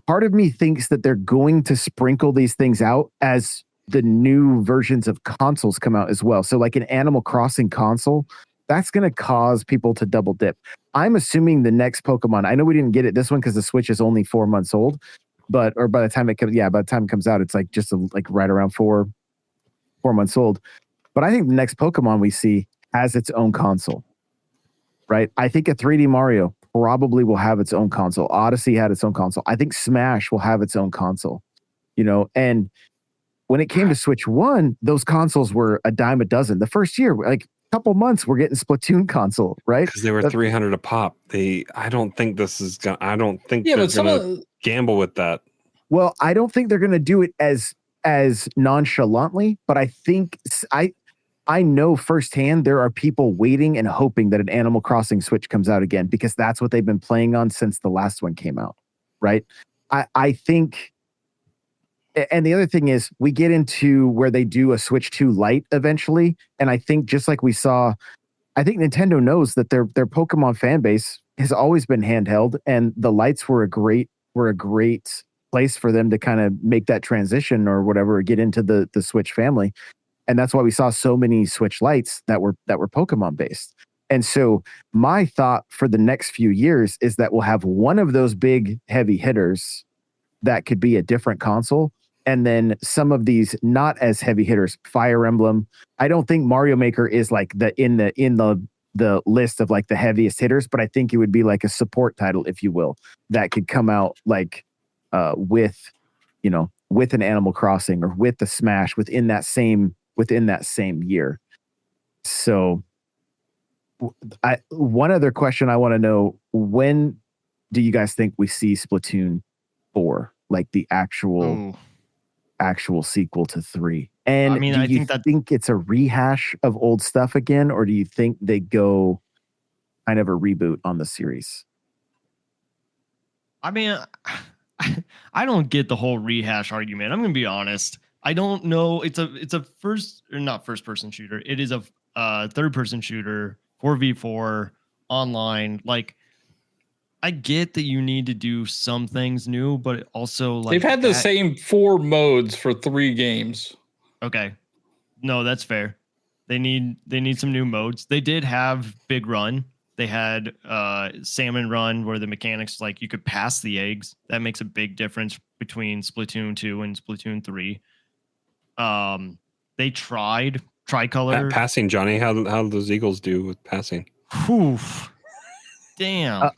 part of me thinks that they're going to sprinkle these things out as the new versions of consoles come out as well. So like an Animal Crossing console, that's going to cause people to double dip. I'm assuming the next Pokemon, I know we didn't get it this one because the Switch is only 4 months old, by the time it comes out, it's like just like right around 4 months old. But I think the next Pokemon we see has its own console, right? I think a 3D Mario probably will have its own console. Odyssey had its own console. I think Smash will have its own console, and when it came to Switch 1, those consoles were a dime a dozen. The first year, like a couple months, we're getting Splatoon console, right? Because they were $300 a pop. I don't think this is gonna. I don't think Yeah, they're but some gonna of gamble with that. Well, I don't think they're going to do it as nonchalantly, but I think I know firsthand there are people waiting and hoping that an Animal Crossing Switch comes out again because that's what they've been playing on since the last one came out, right? I think, and the other thing is we get into where they do a Switch 2 Lite eventually, and I think just like we saw, I think Nintendo knows that their Pokemon fan base has always been handheld, and the Lights were a great place for them to kind of make that transition or whatever, or get into the Switch family. And that's why we saw so many Switch Lights that were Pokemon based. And so my thought for the next few years is that we'll have one of those big heavy hitters that could be a different console. And then some of these not as heavy hitters, Fire Emblem. I don't think Mario Maker is like in the list of like the heaviest hitters, but I think it would be like a support title, if you will, that could come out like with an Animal Crossing or with the Smash within that same year. So one other question I want to know, when do you guys think we see Splatoon 4, like the actual sequel to 3? And I mean, do I you think it's a rehash of old stuff again, or do you think they go kind of a reboot on the series? I mean, I don't get the whole rehash argument. I'm going to be honest. I don't know. It's a not first person shooter. It is a third person shooter, 4v4 online. Like, I get that you need to do some things new, but also like they've had the same 4 modes for 3 games. Okay. No, that's fair. They need some new modes. They did have Big Run. They had Salmon Run, where the mechanics, like, you could pass the eggs. That makes a big difference between Splatoon 2 and Splatoon 3. They tried Tricolor. Passing, Johnny. How do those Eagles do with passing? Whew. Damn.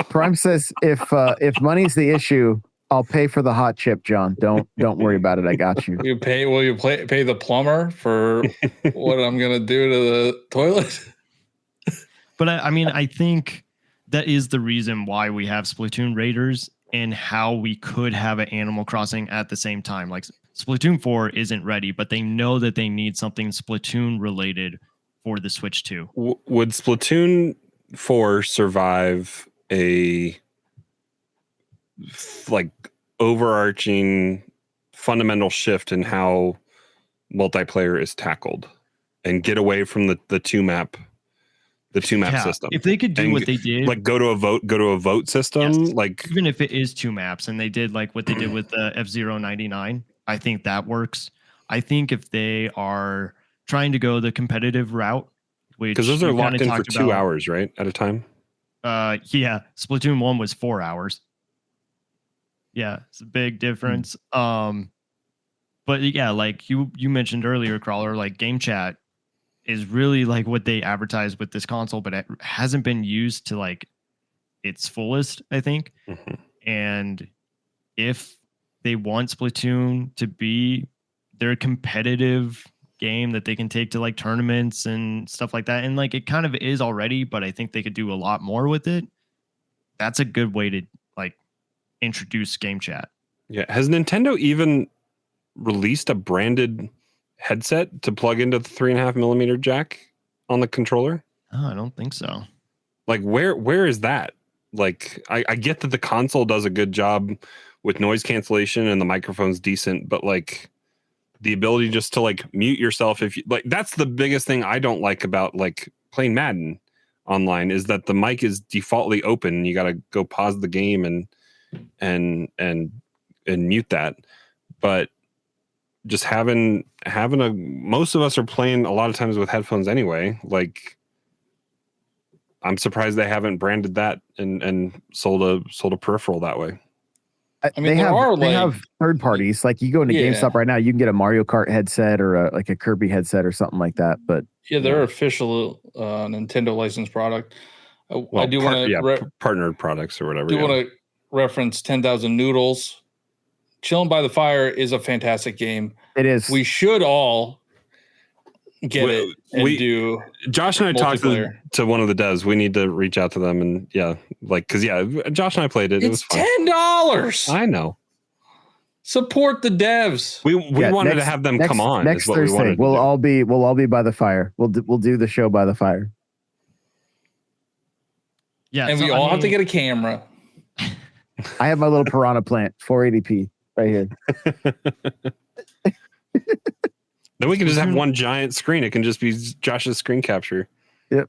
Prime says if money's the issue, I'll pay for the hot chip, John. Don't worry about it. I got you. Will you pay the plumber for what I'm gonna do to the toilet? But I mean, I think that is the reason why we have Splatoon Raiders and how we could have an Animal Crossing at the same time. Like, Splatoon 4 isn't ready, but they know that they need something Splatoon related for the Switch 2. Would Splatoon 4 survive a like overarching fundamental shift in how multiplayer is tackled and get away from the two map system? If they could do what they did, like go to a vote system, yes, like even if it is 2 maps, and they did like what they did with the F-Zero 99, I think that works. I think if they are trying to go the competitive route, which, because those are locked in for 2 hours, right, at a time. Yeah, Splatoon 1 was 4 hours. Yeah, it's a big difference. But yeah, like you mentioned earlier, Crawler, like game chat is really like what they advertise with this console, but it hasn't been used to like its fullest, I think. Mm-hmm. And if they want Splatoon to be their competitive game that they can take to like tournaments and stuff like that, and like it kind of is already, but I think they could do a lot more with it. That's a good way to like introduce game chat. Yeah. Has Nintendo even released a branded headset to plug into the 3.5mm jack on the controller? Oh, I don't think so. Like, where is that? Like, I get that the console does a good job with noise cancellation and the microphone's decent, but like the ability just to like mute yourself, if you like, that's the biggest thing I don't like about like playing Madden online, is that the mic is defaultly open. You got to go pause the game and mute that. But just having most of us are playing a lot of times with headphones anyway. Like, I'm surprised they haven't branded that and sold a peripheral that way. I mean, they have third parties. Like, you go into GameStop right now, you can get a Mario Kart headset or a Kirby headset or something like that. But yeah, they're official Nintendo licensed product. I do want to partnered products or whatever. Do want to reference 10,000 Noodles Chilling by the Fire is a fantastic game. It is. We should all get it and do. Josh and I talked to one of the devs. We need to reach out to them and because Josh and I played it. It was fun. $10. I know. Support the devs. We wanted to have them come on. Next Thursday, we'll all be by the fire. We'll do the show by the fire. Yeah, and we all have to get a camera. I have my little piranha plant, 480p, right here. Then we can just have one giant screen. It can just be Josh's screen capture. Yep.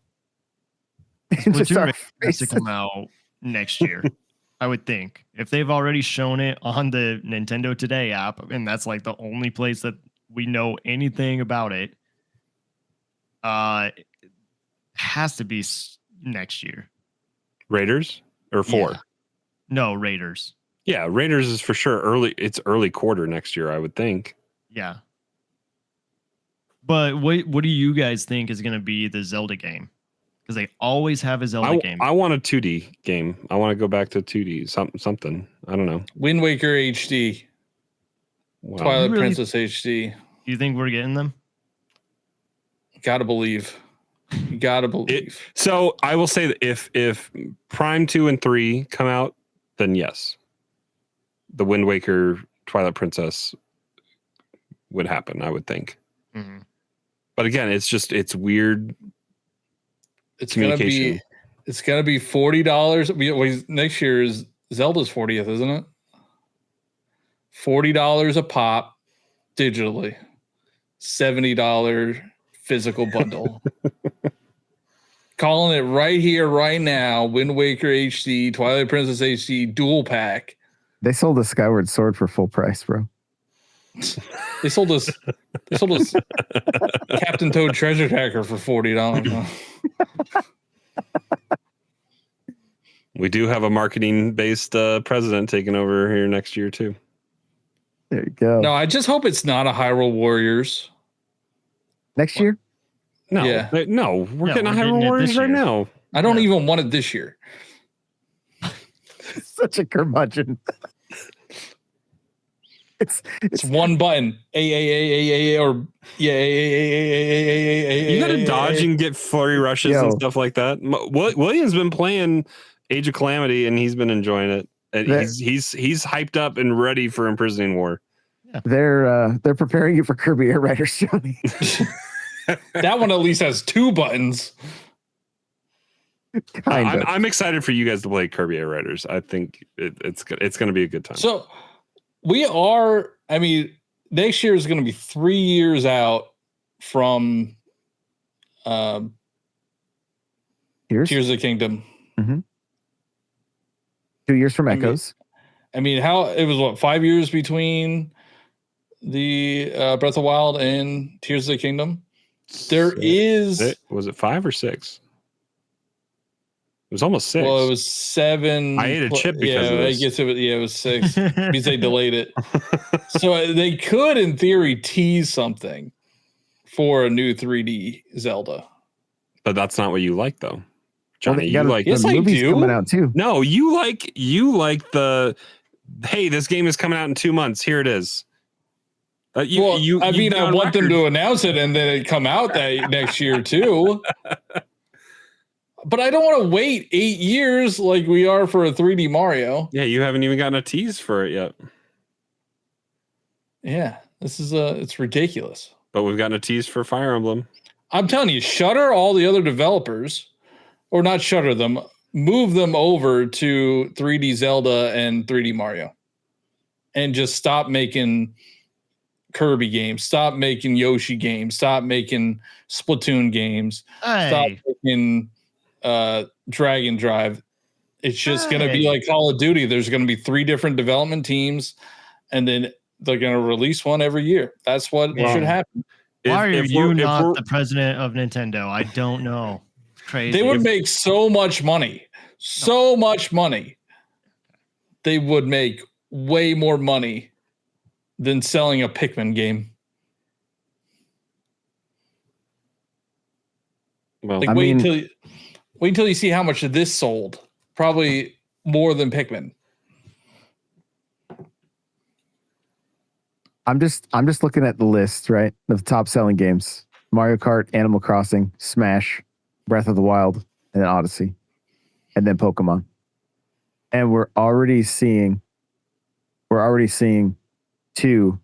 Splatoon has to come out next year, I would think. If they've already shown it on the Nintendo Today app, and that's like the only place that we know anything about it, it has to be next year. Raiders or 4? Yeah. No, Raiders. Yeah, Raiders is for sure early. It's early quarter next year, I would think. Yeah. But what do you guys think is going to be the Zelda game? Because they always have a Zelda game. I want a 2D game. I want to go back to 2D. Something. I don't know. Wind Waker HD. Wow. Twilight Princess HD. You think we're getting them? Gotta believe. You gotta believe. So I will say that if Prime 2 and 3 come out, then yes. The Wind Waker Twilight Princess would happen, I would think. Mm-hmm. But again, it's weird. It's gonna be $40. Next year is Zelda's 40th, isn't it? $40 a pop digitally, $70 physical bundle. Calling it right here, right now. Wind Waker HD, Twilight Princess HD, dual pack. They sold a Skyward Sword for full price, bro. They sold us Captain Toad Treasure Tracker for $40. We do have a marketing-based president taking over here next year too. There you go. No, I just hope it's not a Hyrule Warriors next year. No, we're getting a Hyrule Warriors right now. I don't even want it this year. Such a curmudgeon. It's one button. You got to dodge and get flurry rushes and stuff like that. William's been playing Age of Calamity and he's been enjoying it. And he's hyped up and ready for Imprisoning War. Yeah. They're preparing you for Kirby Air Riders, Johnny. That one at least has 2 buttons. I'm excited for you guys to play Kirby Air Riders. I think it's going to be a good time. So next year is going to be 3 years out from Tears of the Kingdom. Mm-hmm. 2 years from Echoes. How it was 5 years between the Breath of the Wild and Tears of the Kingdom? Was it 5 or 6? It was almost 6. Well, it was 7. I ate a chip because of this. I guess it was 6 because they delayed it. So they could, in theory, tease something for a new 3D Zelda. But that's not what you like, though. Johnny, you like the movies coming out too. No, you like the hey, this game is coming out in 2 months. Here it is. I want them to announce it and then it come out that next year too. But I don't want to wait 8 years like we are for a 3D Mario. Yeah, you haven't even gotten a tease for it yet. Yeah, this is it's ridiculous. But we've gotten a tease for Fire Emblem. I'm telling you, shutter all the other developers, or not shutter them, move them over to 3D Zelda and 3D Mario, and just stop making Kirby games, stop making Yoshi games, stop making Splatoon games, stop making Dragon Drive. It's just going to be like Call of Duty. There's going to be 3 different development teams, and then they're going to release one every year. That's what should happen. Why are you not the president of Nintendo? I don't know. Crazy. They would make so much money. So much money. They would make way more money than selling a Pikmin game. Well, wait until you see how much of this sold. Probably more than Pikmin. I'm just looking at the list, right, of top selling games: Mario Kart, Animal Crossing, Smash, Breath of the Wild, and then Odyssey, and then Pokemon. And we're already seeing 2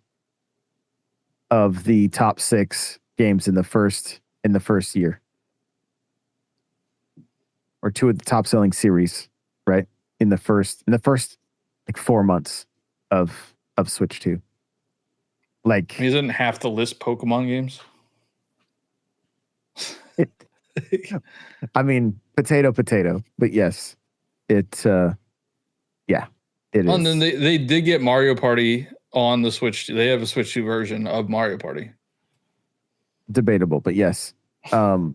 of the top 6 games in the first year, or 2 of the top selling series, right, in the first like 4 months of Switch 2. Like, isn't half the list Pokemon games? I mean, potato, but yes, it yeah, it is. And then they did get Mario Party on the Switch. They have a Switch 2 version of Mario Party. Debatable, but yes. But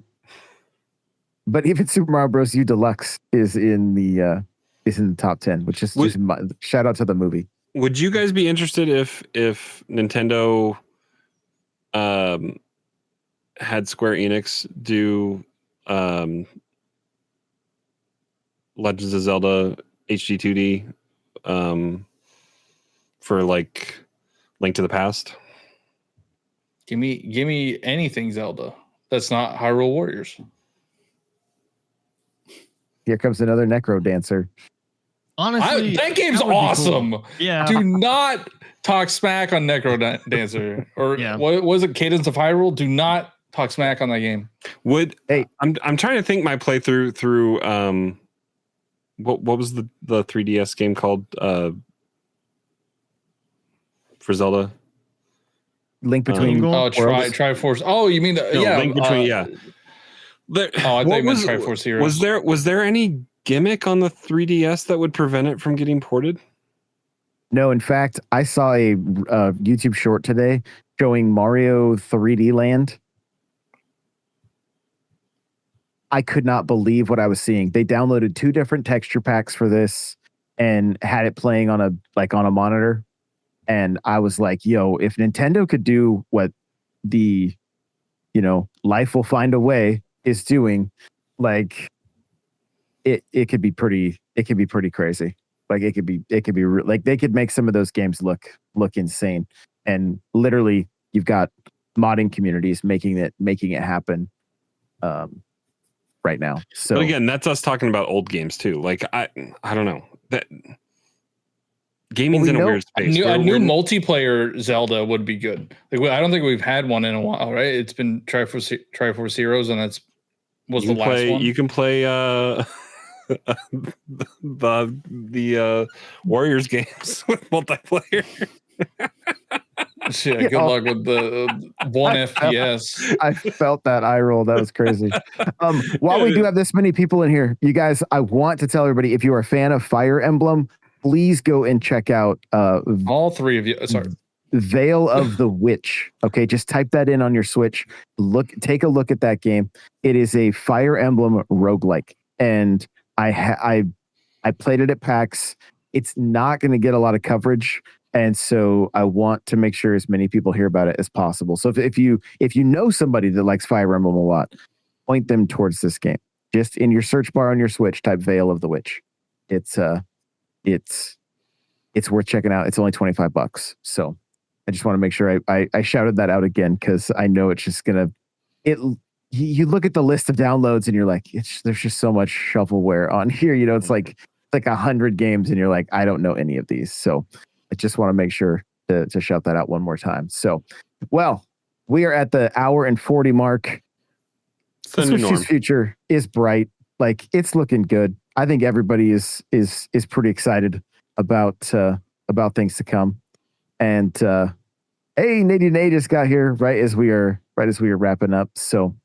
even Super Mario Bros. U Deluxe is in the top 10, which is just shout out to the movie. Would you guys be interested if Nintendo had Square Enix do Legends of Zelda HD 2D for like Link to the Past? Give me anything Zelda that's not Hyrule Warriors. Here comes another Necro Dancer. Honestly, that game's that would be awesome. Cool. Yeah. Do not talk smack on Necro Dancer or what was it? Cadence of Hyrule. Do not talk smack on that game. I'm trying to think my playthrough through what was the 3DS game called for Zelda? Link Between Triforce. Oh, you mean Link Between I thought you meant Triforce Heroes. Was there any gimmick on the 3DS that would prevent it from getting ported? No, in fact, I saw a YouTube short today showing Mario 3D Land. I could not believe what I was seeing. They downloaded 2 different texture packs for this and had it playing on a monitor. And I was like, yo, if Nintendo could do what the, Life Will Find a Way is doing, like it could be pretty crazy. Like it could be like they could make some of those games look insane. And literally you've got modding communities making it happen right now. So but again, that's us talking about old games too. Like I don't know. That gaming's in a weird space. A new multiplayer Zelda would be good. Like, I don't think we've had one in a while, right? It's been Triforce Heroes, and the last one. You can play the Warriors games with multiplayer. Yeah, good luck with the 1 FPS. I felt that eye roll. That was crazy. While we do have this many people in here, you guys, I want to tell everybody, if you are a fan of Fire Emblem, please go and check out all 3 of you. Sorry. Veil of the Witch. Okay, just type that in on your Switch. Take a look at that game. It is a Fire Emblem roguelike. And I played it at PAX. It's not going to get a lot of coverage. And so I want to make sure as many people hear about it as possible. So if you know somebody that likes Fire Emblem a lot, point them towards this game. Just in your search bar on your Switch, type Veil of the Witch. It's worth checking out. It's only $25. So I just want to make sure I shouted that out again, because I know it's just gonna you look at the list of downloads and you're like, there's just so much shovelware on here. It's like 100 games and you're like, I don't know any of these. So I just want to make sure to shout that out one more time. So, well, we are at the hour and 40 mark. Switch 2's future is bright. Like, it's looking good. I think everybody is pretty excited about things to come. And hey, Nate just got here right as we are wrapping up. So,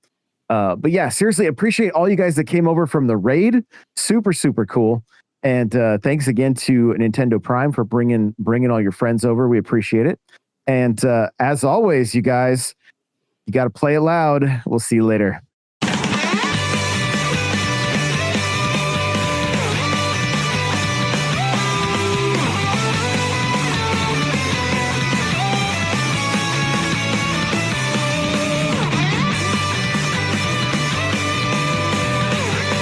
but yeah, seriously, appreciate all you guys that came over from the raid. Super, super cool. And thanks again to Nintendo Prime for bringing all your friends over. We appreciate it. And as always, you guys, you got to play it loud. We'll see you later.